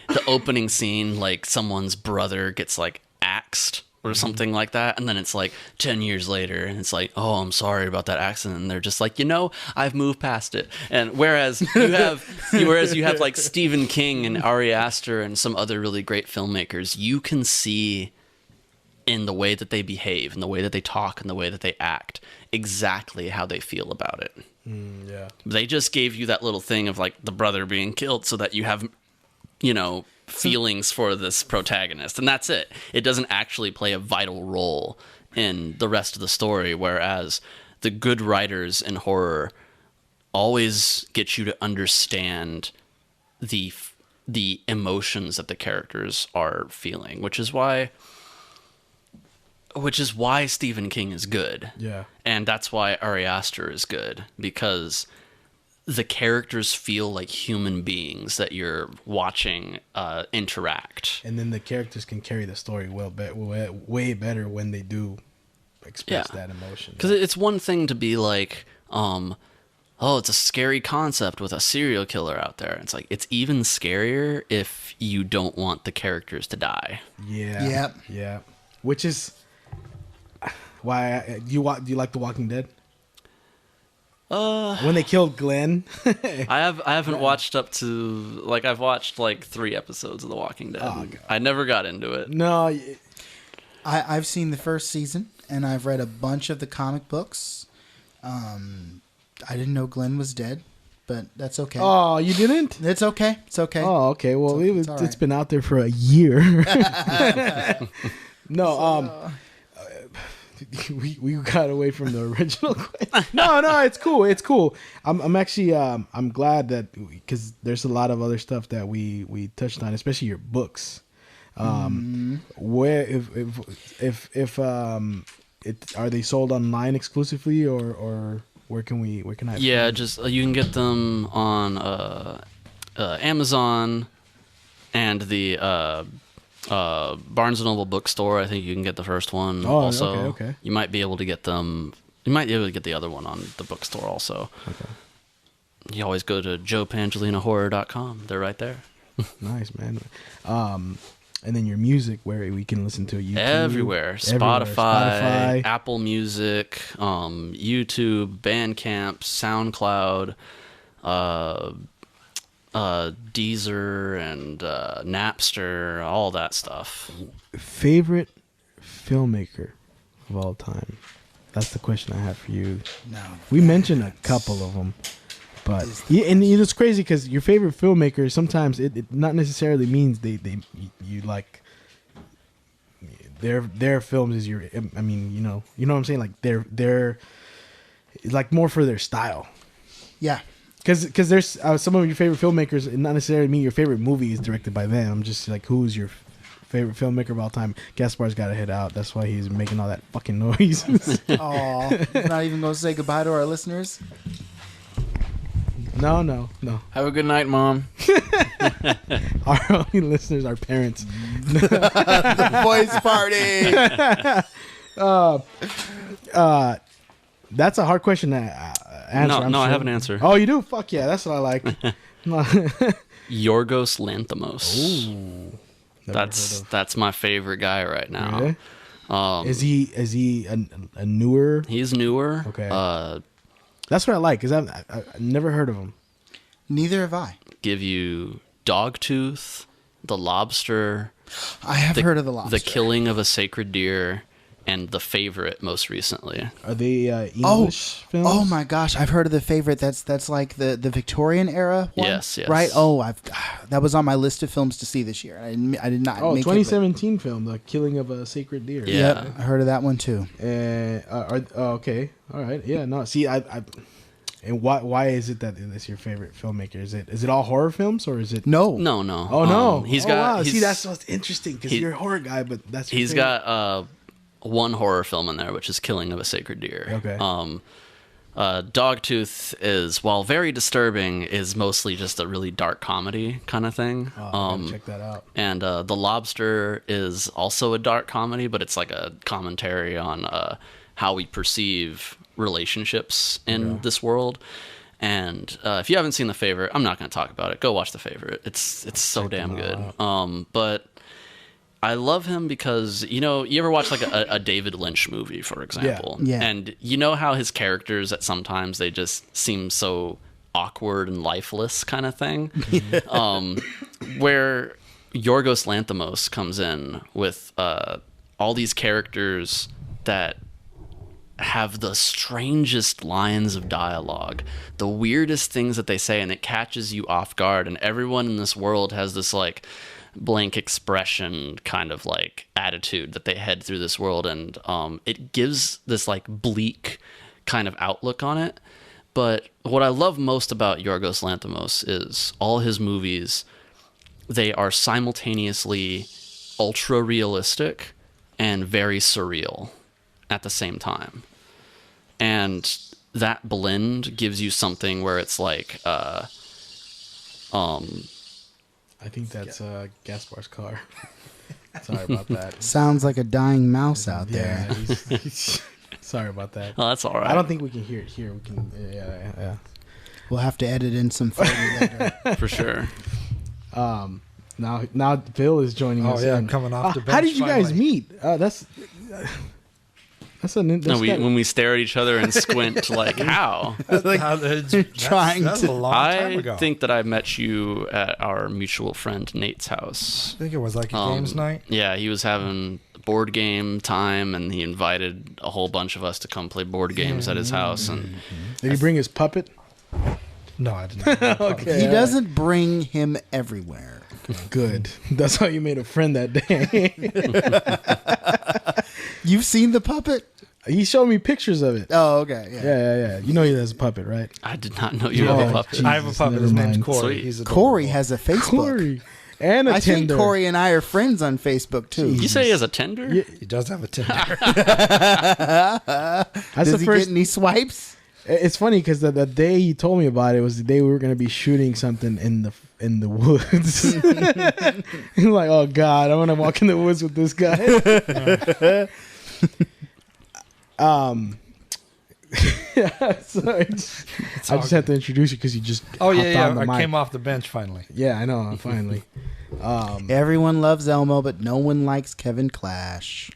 the opening scene, like someone's brother gets like axed or something like that, and then it's like 10 years later and it's like, oh, I'm sorry about that accident, and they're just like, I've moved past it. And whereas you have like Stephen King and Ari Aster and some other really great filmmakers, you can see in the way that they behave, in the way that they talk, in the way that they act, exactly how they feel about it. Yeah. They just gave you that little thing of like the brother being killed so that you have feelings for this protagonist, and that's it. It doesn't actually play a vital role in the rest of the story, whereas the good writers in horror always get you to understand the emotions that the characters are feeling, which is why Stephen King is good. Yeah. And that's why Ari Aster is good, because the characters feel like human beings that you're watching interact. And then the characters can carry the story way better when they do express that emotion. Because it's one thing to be like, it's a scary concept with a serial killer out there. It's like, it's even scarier if you don't want the characters to die. Yeah. Yep. Yeah. Which is why do you like The Walking Dead? When they killed Glenn. I haven't watched up to, like, I've watched like 3 episodes of The Walking Dead. Oh, God. I never got into it. No. I've seen the first season, and I've read a bunch of the comic books. I didn't know Glenn was dead, but that's okay. Oh, you didn't? It's okay. It's okay. Oh, okay. Well, It's all it's right. been out there for a year. No, we got away from the original question. No, it's cool. It's cool. I'm actually I'm glad that because there's a lot of other stuff that we touched on, especially your books. Where if are they sold online exclusively or where can I? Yeah, just you can get them on Amazon and the Barnes and Noble bookstore. I think you can get the first one. Oh, also, okay. You might be able to get them. You might be able to get the other one on the bookstore also. Okay. You always go to joepangelinaHorror.com. They're right there. Nice, man. And then your music, where we can listen to YouTube. Everywhere. Spotify, Apple Music, YouTube, Bandcamp, SoundCloud, Deezer, and Napster, all that stuff. Favorite filmmaker of all time? That's the question I have for you. No. We mentioned a couple of them. But and it's crazy because your favorite filmmaker sometimes it not necessarily means you like their films is your. I mean you know what I'm saying, like they're like more for their style. Yeah. Because there's some of your favorite filmmakers, it not necessarily mean your favorite movie is directed by them. I'm just like, who's your favorite filmmaker of all time? Gaspar's got to head out. That's why he's making all that fucking noise. Oh, he's not even going to say goodbye to our listeners. No. Have a good night, Mom. Our only listeners are parents. The voice party. That's a hard question to answer. No, I have an answer. Oh, you do? Fuck yeah, that's what I like. Yorgos Lanthimos. Ooh, That's my favorite guy right now. Really? Is he a newer? He's newer. Okay. That's what I like because I've never heard of him. Neither have I. Give you Dogtooth, The Lobster. I have heard of The Lobster. The Killing of a Sacred Deer, and The Favorite most recently. Are they English films? Oh my gosh, I've heard of The Favorite. That's like the Victorian era one? Yes. Right? Oh, that was on my list of films to see this year. I did not Oh, make 2017 film, The Killing of a Sacred Deer. Yeah. Yep, I heard of that one too. Okay. All right. Yeah, no. See, and why is it that it's your favorite filmmaker? Is it all horror films or is it No. No. Oh no. Wow. See, that's what's interesting because you're a horror guy, but that's your He's favorite. got one horror film in there, which is Killing of a Sacred Deer. Okay. Dogtooth is, while very disturbing, is mostly just a really dark comedy kind of thing. I gotta check that out. And The Lobster is also a dark comedy, but it's like a commentary on how we perceive relationships in this world. And if you haven't seen The Favorite, I'm not going to talk about it. Go watch The Favorite. It's so damn good. But I love him because, you ever watch like a David Lynch movie, for example? Yeah. And you know how his characters at sometimes they just seem so awkward and lifeless kind of thing? Where Yorgos Lanthimos comes in with all these characters that have the strangest lines of dialogue, the weirdest things that they say, and it catches you off guard. And everyone in this world has this like blank expression kind of like attitude that they head through this world, and it gives this like bleak kind of outlook on it. But what I love most about Yorgos Lanthimos is all his movies, they are simultaneously ultra realistic and very surreal at the same time. And that blend gives you something where it's like I think that's Gaspar's car. Sorry about that. Sounds like a dying mouse out there. Yeah, he's sorry about that. Oh, that's all right. I don't think we can hear it here. We can. Yeah. We'll have to edit in some photo later. For sure. Now Phil is joining us. Oh yeah, in. I'm coming off the bench. How did you guys finally. meet? That's When we stare at each other and squint, like, how? Trying that's to- a long time I ago. think that I met you at our mutual friend Nate's house. I think it was like a games night. Yeah, he was having board game time, and he invited a whole bunch of us to come play board games at his house. And Did he bring his puppet? No, I didn't. Okay. He doesn't bring him everywhere. Good. That's how you made a friend that day. You've seen the puppet? He showed me pictures of it. Oh, okay. Yeah. Yeah. You know he has a puppet, right? I did not know you have a puppet. Jesus, I have a puppet. His never name's mind. Corey. Sweet. He's Corey adorable. has a Facebook. Corey. And a I Tinder. think Corey and I are friends on Facebook too. You say he has a Tinder? Yeah. He does have a Tinder. That's Does the he first. get any swipes? It's funny because the day he told me about it was the day we were going to be shooting something in the woods. I'm like, oh God, I want to walk in the woods with this guy. So I just had to introduce you because you just Oh hopped yeah. on the I mic. came off the bench finally. Yeah, I know. Finally, Everyone loves Elmo, but no one likes Kevin Clash.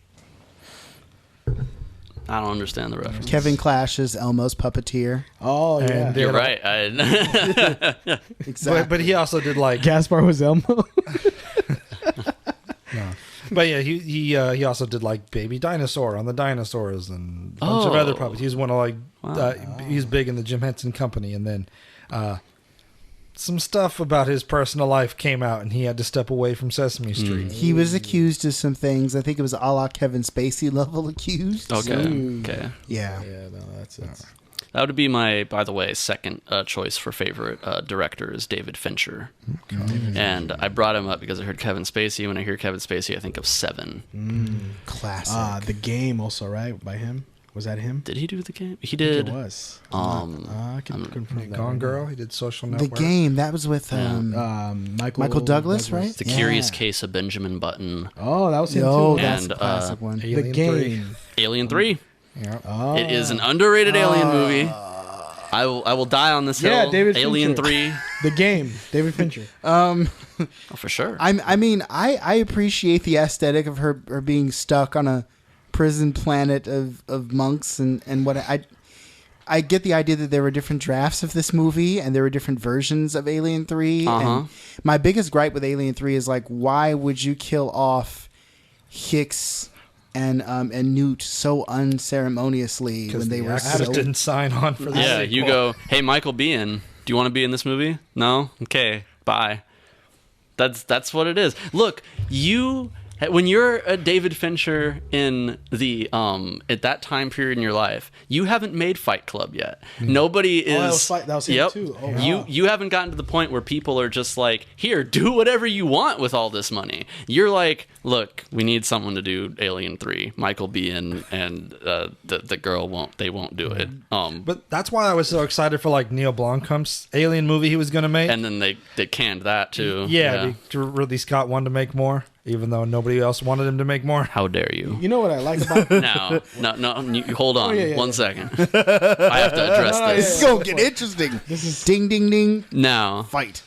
I don't understand the reference. Kevin Clash is Elmo's puppeteer. oh yeah. And You're Yeah. right. I, Exactly. But he also did like Gaspar was Elmo. But yeah, he also did like Baby Dinosaur on the dinosaurs and a bunch of other puppets. He's one of like he's big in the Jim Henson Company, and then some stuff about his personal life came out, and he had to step away from Sesame Street. He was accused of some things. I think it was a la Kevin Spacey level accused. okay. Ooh. Okay. Yeah. Yeah, no, that's That would be my, by the way, second choice for favorite director is David Fincher. And I brought him up because I heard Kevin Spacey. When I hear Kevin Spacey, I think of Seven. Classic. The Game also, right? By him. Was that him? Did he do the game? He I think did. it was. Uh, I can confirm that. Gone right Girl. He did Social the Network. Game, that was with now. Michael Douglas, right? The Curious Case of Benjamin Button. Oh, that was him Yo, too. that's And, a classic one. The Alien Game. 3. Alien 3. Yeah. Oh. It is an underrated alien movie. I will die on this hill. Yeah, David Alien Fincher. 3. The Game. David Fincher. Oh, for sure. I appreciate the aesthetic of her being stuck on a prison planet of monks and what I get the idea that there were different drafts of this movie and there were different versions of Alien 3. And my biggest gripe with Alien 3 is like, why would you kill off Hicks and Newt so unceremoniously when they the were actors so didn't sign on for this. Yeah, sequel. you go, hey, Michael Biehn, do you want to be in this movie? No? Okay, bye. That's what it is. Look, when you're a David Fincher in the at that time period in your life, you haven't made Fight Club yet. Nobody is. that was him too. Oh, wow. You haven't gotten to the point where people are just like, here, do whatever you want with all this money. You're like, look, we need someone to do Alien 3. Michael Biehn and the girl won't do it. But that's why I was so excited for like Neil Blomkamp's Alien movie he was going to make. And then they canned that too. Yeah. Ridley Scott wanted to make more, even though nobody else wanted him to make more. How dare you? You know what I like about No, you hold on yeah. 1 second. I have to address This this. is gonna get interesting. This is ding ding ding. Now, Fight.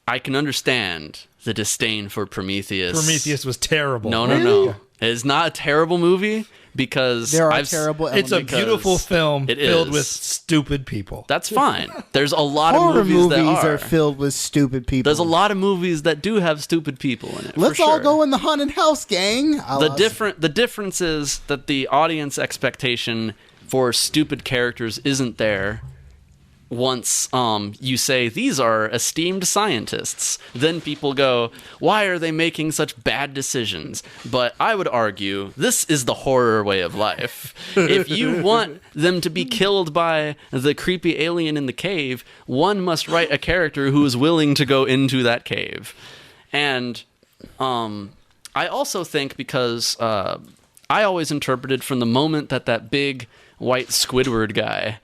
I can understand the disdain for Prometheus. Prometheus was terrible. No. It is not a terrible movie because There are I've terrible It's a elements. beautiful film it filled is. with stupid people. That's fine. There's a lot Horror of movies that are are. filled with stupid people. There's a lot of movies that do have stupid people in it. Let's for all sure. go in the haunted house, gang. The difference is that the audience expectation for stupid characters isn't there. Once you say these are esteemed scientists, then people go, why are they making such bad decisions? But I would argue this is the horror way of life. If you want them to be killed by the creepy alien in the cave, one must write a character who is willing to go into that cave. And I also think because I always interpreted from the moment that big white Squidward guy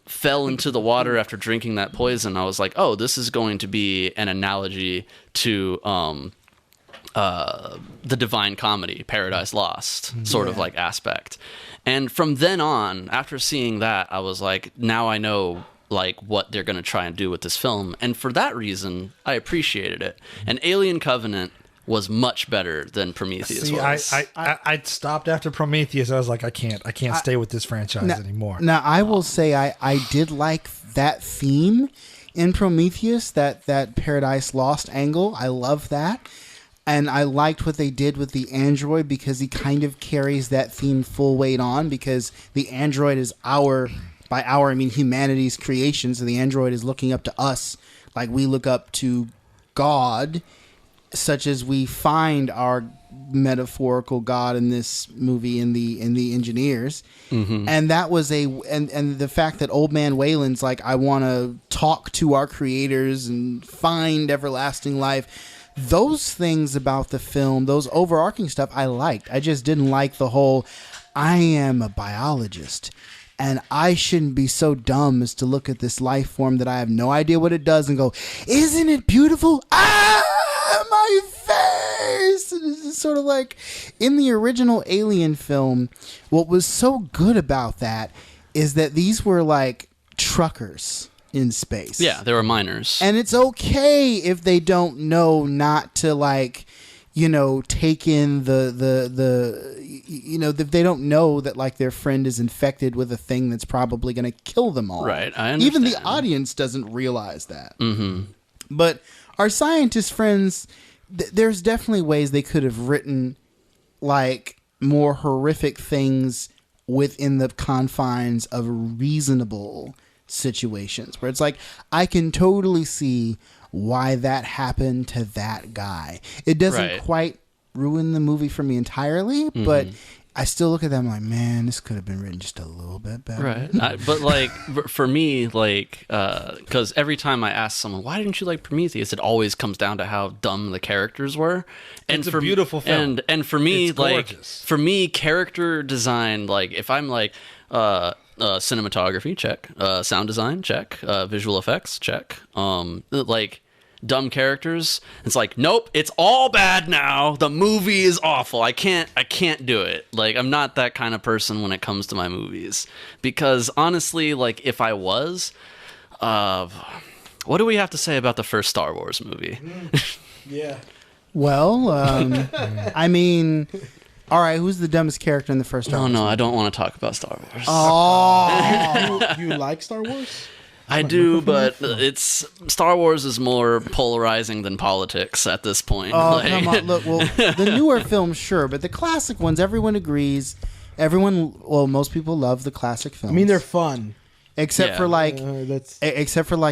fell into the water after drinking that poison, I was like, oh, this is going to be an analogy to the Divine Comedy, Paradise Lost sort of like aspect. And from then on, after seeing that, I was like, now I know like what they're going to try and do with this film. And for that reason, I appreciated it. And Alien Covenant was much better than Prometheus See, was. I stopped after Prometheus. I was like, I can't stay with this franchise anymore. Now, I will say I did like that theme in Prometheus, that Paradise Lost angle. I love that. And I liked what they did with the android because he kind of carries that theme full weight on, because the android is by our, I mean humanity's creation. So the android is looking up to us like we look up to God, such as we find our metaphorical God in this movie in the engineers. And that was and the fact that old man Wayland's like, I want to talk to our creators and find everlasting life. Those things about the film, those overarching stuff, I liked. I just didn't like the whole, I am a biologist and I shouldn't be so dumb as to look at this life form that I have no idea what it does and go, isn't it beautiful? Ah, my face! It's sort of like in the original Alien film, what was so good about that is that these were like truckers in space. Yeah, they were miners. And it's okay if they don't know not to, like, you know, take in if they don't know that, like, their friend is infected with a thing that's probably going to kill them all. Right, I understand. Even the audience doesn't realize that. But our scientist friends, there's definitely ways they could have written, like, more horrific things within the confines of reasonable situations, where it's like, I can totally see why that happened to that guy. It doesn't quite ruin the movie for me entirely, but I still look at them like, man, this could have been written just a little bit better. Right. But like, for me, like, because every time I ask someone, why didn't you like Prometheus? It always comes down to how dumb the characters were. And it's a beautiful film. And for me, it's like, gorgeous. for me, character design, like, if I'm like, cinematography, check. Sound design, check. Visual effects, check. Like, dumb characters, it's like, nope, it's all bad now. The movie is awful. I can't do it. Like, I'm not that kind of person when it comes to my movies. Because honestly, like, if I was, what do we have to say about the first Star Wars movie? Yeah. Well, I mean, all right, who's the dumbest character in the first Star Wars? No, I don't want to talk about Star Wars. Oh, you like Star Wars? I do, but it's Star Wars is more polarizing than politics at this point. oh, come on! Look, well, the newer films, sure, but the classic ones, everyone agrees. Most people love the classic films. I mean, they're fun. Except for like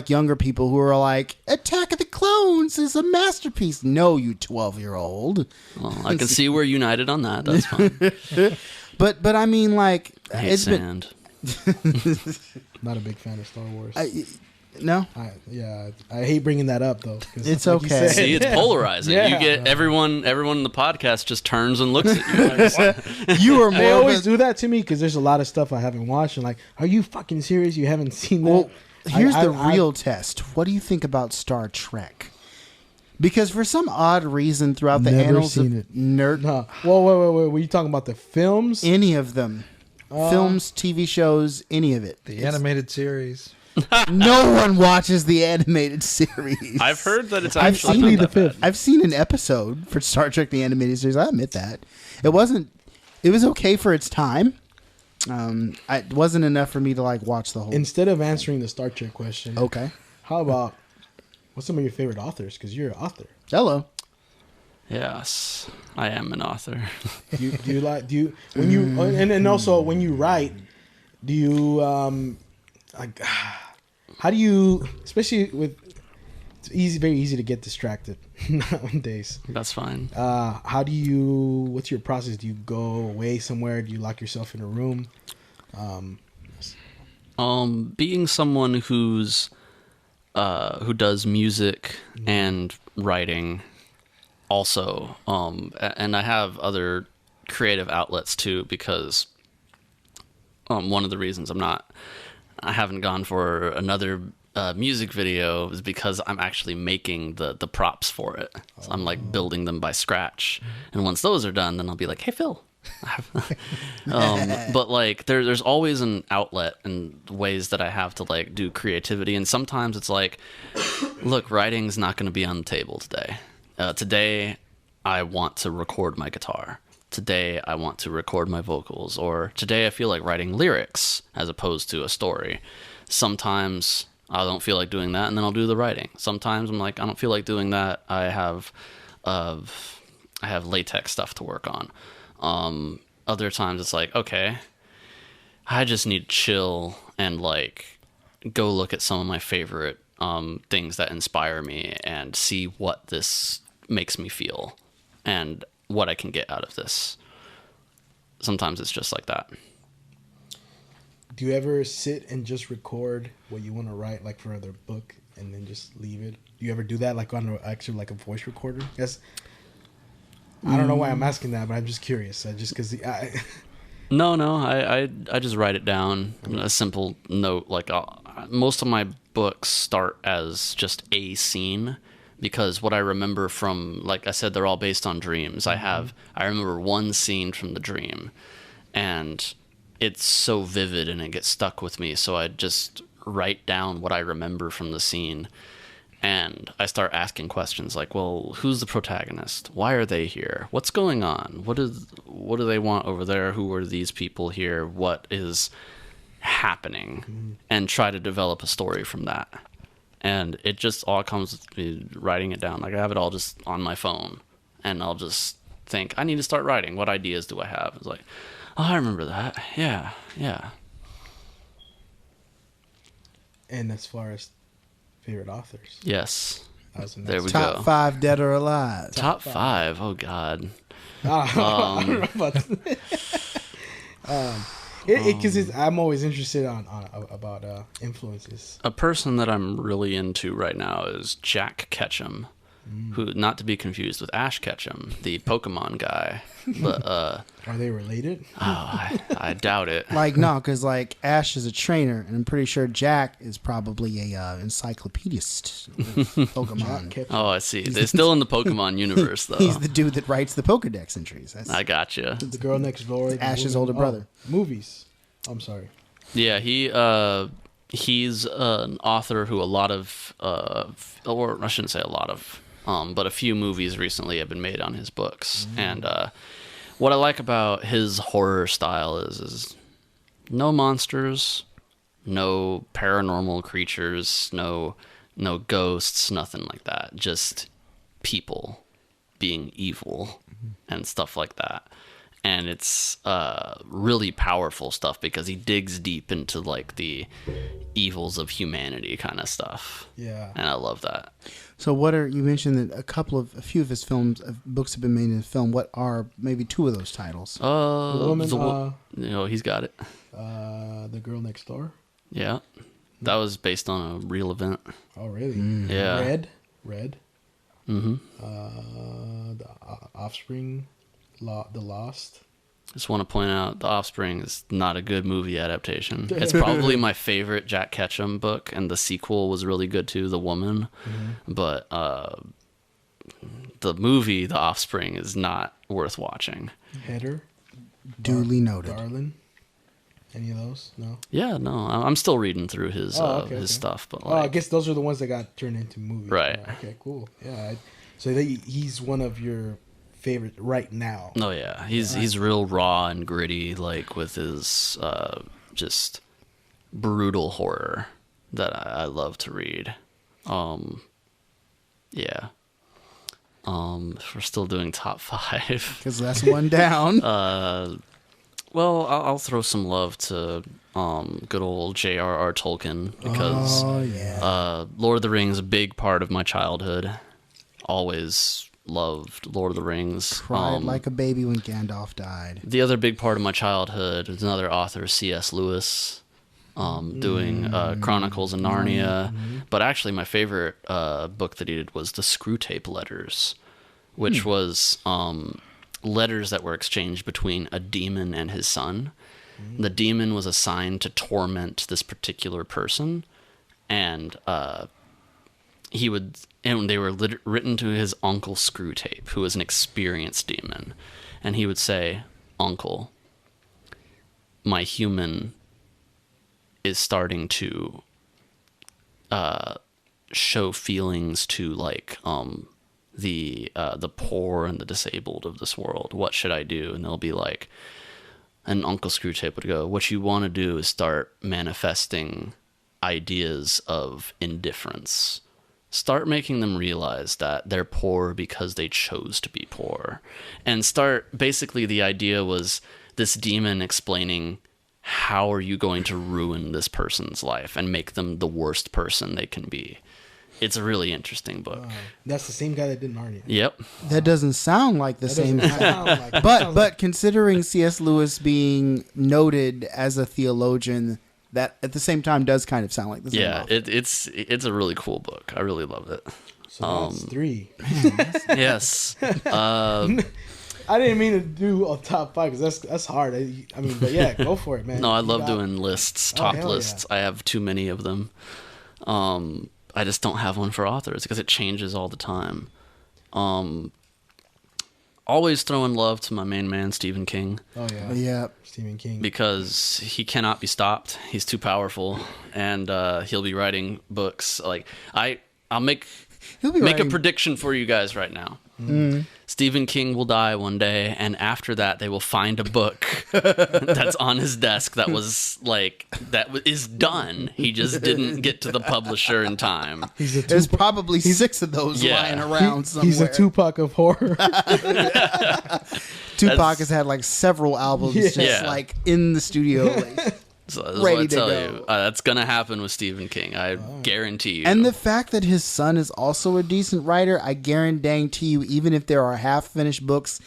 younger people who are like, Attack of the Clones is a masterpiece. No, you 12-year-old. Well, I can see we're united on that. That's fine. But I mean, like, I hate sand. Not a big fan of Star Wars. No? I hate bringing that up, though. It's like okay. See, it's polarizing. Yeah. You get everyone in the podcast just turns and looks at you. Like, what? You are They more. always do that to me because there's a lot of stuff I haven't watched. And like, are you fucking serious? You haven't seen that? Well, here's the real test. What do you think about Star Trek? Because for some odd reason, throughout the Never annals seen of it. nerd, No. Whoa, wait. Were you talking about the films? any of them, films, TV shows, any of it. The animated series. No one watches the animated series. I've heard that it's I've actually seen not the that bad. fifth. I've seen an episode for Star Trek the animated series. I admit that it was okay for its time. It wasn't enough for me to like watch the whole. Instead of answering the Star Trek question, Okay. how about what's some of your favorite authors? Because you're an author. Hello. Yes, I am an author. And also when you write, do you like how do you, especially with it's very easy to get distracted nowadays. That's fine. What's your process? Do you go away somewhere? Do you lock yourself in a room? Being someone who does music and writing also, and I have other creative outlets too, because one of the reasons I haven't gone for another music video is because I'm actually making the props for it. So I'm like building them by scratch, and once those are done, then I'll be like, hey Phil. But like there's always an outlet and ways that I have to like do creativity, and sometimes it's like, look, writing's not going to be on the table today. Today I want to record my guitar. Today I want to record my vocals, or today I feel like writing lyrics as opposed to a story. Sometimes I don't feel like doing that, and then I'll do the writing. Sometimes I'm like, I don't feel like doing that. I have I have latex stuff to work on. Other times it's like, okay, I just need to chill and like go look at some of my favorite things that inspire me and see what this makes me feel and what I can get out of this. Sometimes it's just like that. Do you ever sit and just record what you want to write, like for another book, and then just leave it? Do you ever do that, like on actually like a voice recorder? Yes. I don't know why I'm asking that, but I'm just curious. No, I just write it down. A simple note. Like most of my books start as just a scene, because what I remember from, like I said, they're all based on dreams. I remember one scene from the dream, and it's so vivid and it gets stuck with me. So I just write down what I remember from the scene. And I start asking questions like, well, who's the protagonist? Why are they here? What's going on? What do they want over there? Who are these people here? What is happening? And try to develop a story from that. And it just all comes with me writing it down. Like I have it all just on my phone. And I'll just think, I need to start writing. What ideas do I have? It's like, oh, I remember that. Yeah. And as far as favorite authors. Yes. There we Top go. 5 dead or alive. Top 5. Oh God. I don't know about because I'm always interested about influences. A person that I'm really into right now is Jack Ketchum, who, not to be confused with Ash Ketchum, the Pokemon guy. But Are they related? I doubt it. Like, no, because like Ash is a trainer, and I'm pretty sure Jack is probably a encyclopedist. Pokemon. Oh, I see. They're still in the Pokemon universe, though. He's the dude that writes the Pokedex entries. I gotcha. The girl next door. Ash's older brother. Movies. I'm sorry. Yeah, he's an author who a lot of, or I shouldn't say a lot of, but a few movies recently have been made on his books. And what I like about his horror style is no monsters, no paranormal creatures, no ghosts, nothing like that. Just people being evil and stuff like that. And it's really powerful stuff because he digs deep into like the evils of humanity kind of stuff. Yeah. And I love that. So you mentioned that a few of his books have been made into film. What are maybe 2 of those titles? He's got it. The Girl Next Door. Yeah. That was based on a real event. Oh, really? Yeah. Red. Mm-hmm. The Offspring. The Lost. Just want to point out The Offspring is not a good movie adaptation. It's probably my favorite Jack Ketchum book, and the sequel was really good too, The Woman. But the movie The Offspring is not worth watching. Header. Duly noted. Darlin. Any of those? No. Yeah, no, I'm still reading through his his stuff, but like, I guess those are the ones that got turned into movies. Right. Okay, cool. Yeah. So he's one of your favorite right now. Oh yeah, he's real raw and gritty, like with his just brutal horror that I love to read. Yeah. If we're still doing top 5, because that's one down. well, I'll throw some love to good old J.R.R. Tolkien, because Lord of the Rings is a big part of my childhood. Always loved Lord of the Rings. Cried like a baby when Gandalf died. The other big part of my childhood is another author, C.S. Lewis, doing Chronicles of Narnia. But actually, my favorite book that he did was the Screwtape Letters, which was letters that were exchanged between a demon and his son. The demon was assigned to torment this particular person, and they were written to his uncle Screwtape, who was an experienced demon, and he would say, "Uncle, my human is starting to show feelings to like the poor and the disabled of this world. What should I do?" And they'll be like, and Uncle Screwtape would go, "What you want to do is start manifesting ideas of indifference start making them realize that they're poor because they chose to be poor. And basically the idea was this demon explaining, how are you going to ruin this person's life and make them the worst person they can be? It's a really interesting book. That's the same guy that did Narnia. Yep. That doesn't sound like the same guy. But considering C.S. Lewis being noted as a theologian, that at the same time does kind of sound like the same. Yeah, it's a really cool book. I really loved it. So that's 3. Yes. I didn't mean to do a top 5 because that's hard. I mean, but yeah, go for it, man. No, I love doing lists, top lists. Yeah. I have too many of them. I just don't have one for authors because it changes all the time. Always throwing love to my main man, Stephen King. Oh, yeah. Yeah. Stephen King. Because he cannot be stopped. He's too powerful. And he'll be writing books. Like, I'll make a prediction for you guys right now. Stephen King will die one day, and after that, they will find a book that's on his desk that is done. He just didn't get to the publisher in time. There's probably 6 of those lying around somewhere. He's a Tupac of horror. Tupac has had like several albums just like in the studio. Like, So that's ready what I to tell go. you. That's gonna happen with Stephen King. I guarantee you. And the fact that his son is also a decent writer, I guarantee you, even if there are half-finished books,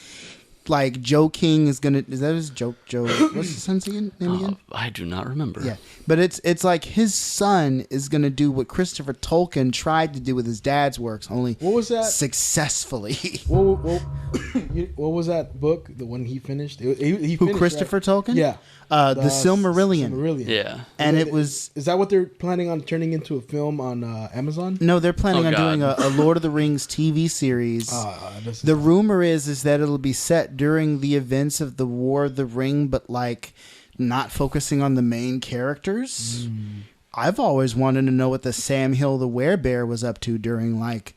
like Joe King is gonna. Is that his Joe? What's his son's name again? I do not remember. Yeah, but it's like his son is gonna do what Christopher Tolkien tried to do with his dad's works, only What was that? successfully. What was that book? The one he finished? He Who, finished, Christopher right? Tolkien? Yeah. The Silmarillion. Yeah. And it was... Is that what they're planning on turning into a film on Amazon? No, they're planning on doing God. a Lord of the Rings TV series. This The rumor is that it'll be set during the events of the War of the Ring, but like not focusing on the main characters. I've always wanted to know what the Sam Hill the Werebear was up to during like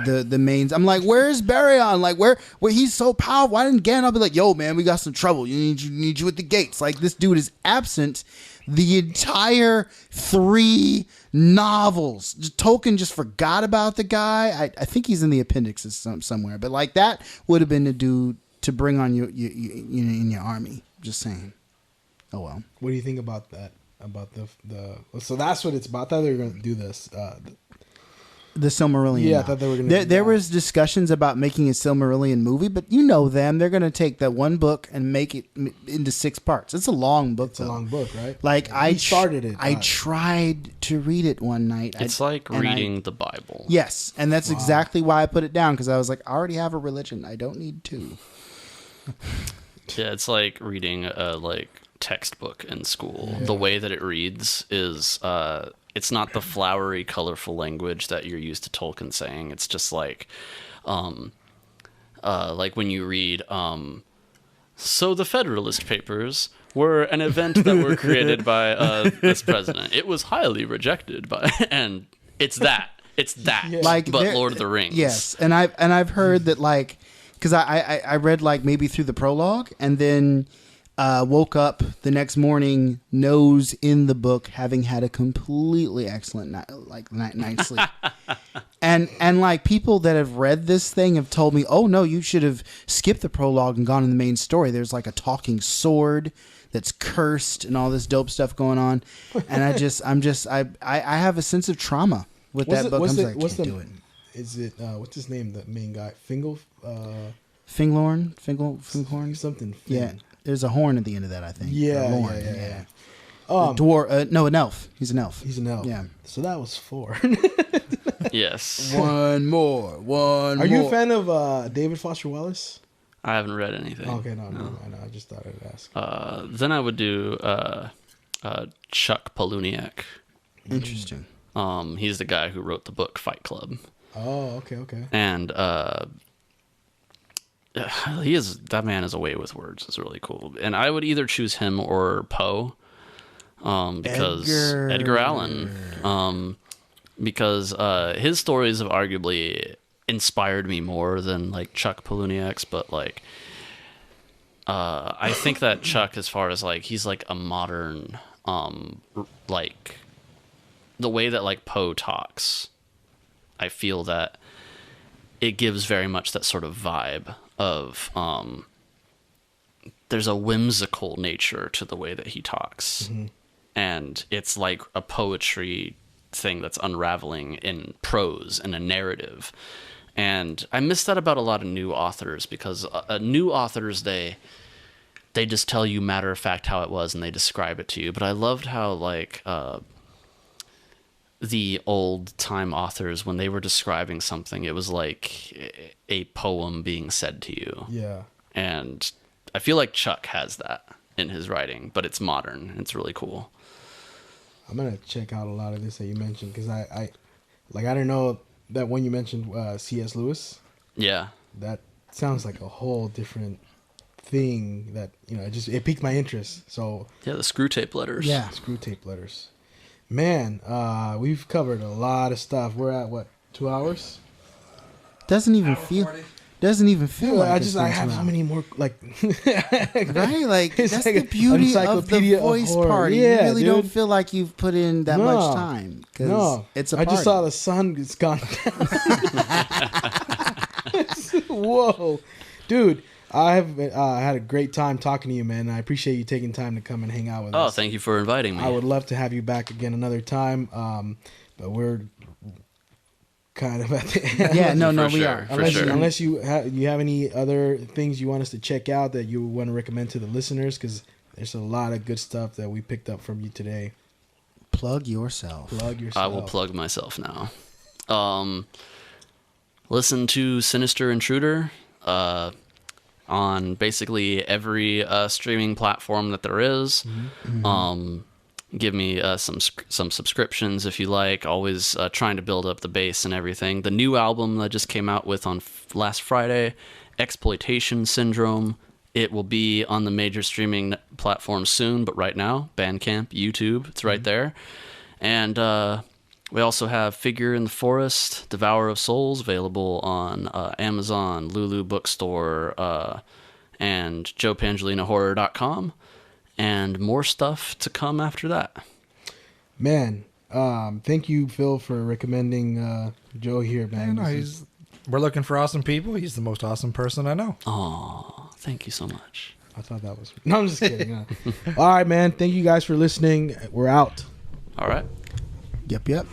the mains. I'm like, where's Baryon? Like where he's so powerful. Why didn't Gandalf be like, yo man, we got some trouble. Need you at the gates. Like this dude is absent the entire 3 novels. Tolkien just forgot about the guy. I think he's in the appendixes somewhere. But like that would have been the dude to bring on you in your army. Just saying. Oh well. What do you think about that? About the so that's what it's about. I thought they were going to do this. The Silmarillion. Yeah, I thought they were going to. There was discussions about making a Silmarillion movie, but you know them. They're going to take that one book and make it into 6 parts. It's a long book. It's a long book, right? Like I started it. I tried to read it one night. It's like reading the Bible. Yes, and that's exactly why I put it down, because I was like, I already have a religion. I don't need 2. Yeah, it's like reading a textbook in school. The way that it reads is it's not the flowery, colorful language that you're used to Tolkien saying. It's just like when you read so the Federalist Papers were an event that were created by this president. It was highly rejected by, and it's that Like but Lord of the Rings. Yes, and I've heard that, like, because I read like maybe through the prologue and then woke up the next morning nose in the book, having had a completely excellent night's sleep. And like people that have read this thing have told me, oh no, you should have skipped the prologue and gone in the main story. There's like a talking sword that's cursed and all this dope stuff going on. And I have a sense of trauma with that book. What's the do it. Is it what's his name? The main guy, Finghorn, something. Yeah, there's a horn at the end of that, I think. Yeah. Dwarf, no, an elf. He's an elf. He's an elf. Yeah. So that was 4. Yes. One more. Are you a fan of David Foster Wallace? I haven't read anything. Okay, no. I just thought I'd ask. Then I would do Chuck Palahniuk. Interesting. He's the guy who wrote the book Fight Club. Oh, okay. And that man is a way with words. It's really cool. And I would either choose him or Poe, because Edgar Allan, because his stories have arguably inspired me more than like Chuck Palahniuk's, but like I think that Chuck, as far as like he's like a modern like the way that like Poe talks, I feel that it gives very much that sort of vibe of there's a whimsical nature to the way that he talks. Mm-hmm. And it's like a poetry thing that's unraveling in prose and a narrative. And I miss that about a lot of new authors, because new authors, they just tell you matter of fact how it was and they describe it to you. But I loved how, like, the old time authors, when they were describing something, it was like a poem being said to you. Yeah. And I feel like Chuck has that in his writing, but it's modern. It's really cool. I'm going to check out a lot of this that you mentioned, because I didn't know that when you mentioned C.S. Lewis. Yeah. That sounds like a whole different thing that, it piqued my interest. So yeah, the Screw Tape Letters. Yeah, Screw Tape Letters. Man, we've covered a lot of stuff. We're at, what, 2 hours? Doesn't even feel like I have so many more, like right, like that's like the beauty of the voice party. Yeah, you really dude. don't feel like you've put in that much time. No, it's a I party. just saw the sun. It's gone down. Whoa, dude. I've had a great time talking to you, man. I appreciate you taking time to come and hang out with us. Oh, thank you for inviting me. I would love to have you back again another time, but we're kind of at the end. Yeah, no, For we sure, are. for sure. Unless you have any other things you want us to check out that you want to recommend to the listeners, because there's a lot of good stuff that we picked up from you today. Plug yourself. I will plug myself now. Listen to Sinister Intruder on basically every streaming platform that there is. Mm-hmm. Give me some subscriptions if you like. Always trying to build up the base and everything. The new album that just came out with on last Friday, Exploitation Syndrome. It will be on the major streaming platforms soon, but right now, Bandcamp, YouTube, it's right there. And we also have Figure in the Forest, Devourer of Souls, available on Amazon, Lulu Bookstore, and JoePangelinaHorror.com. And more stuff to come after that. Man, thank you, Phil, for recommending Joe here, man. We're looking for awesome people. He's the most awesome person I know. Oh, thank you so much. I thought that was... No, I'm just kidding. All right, man. Thank you guys for listening. We're out. All right. Yep.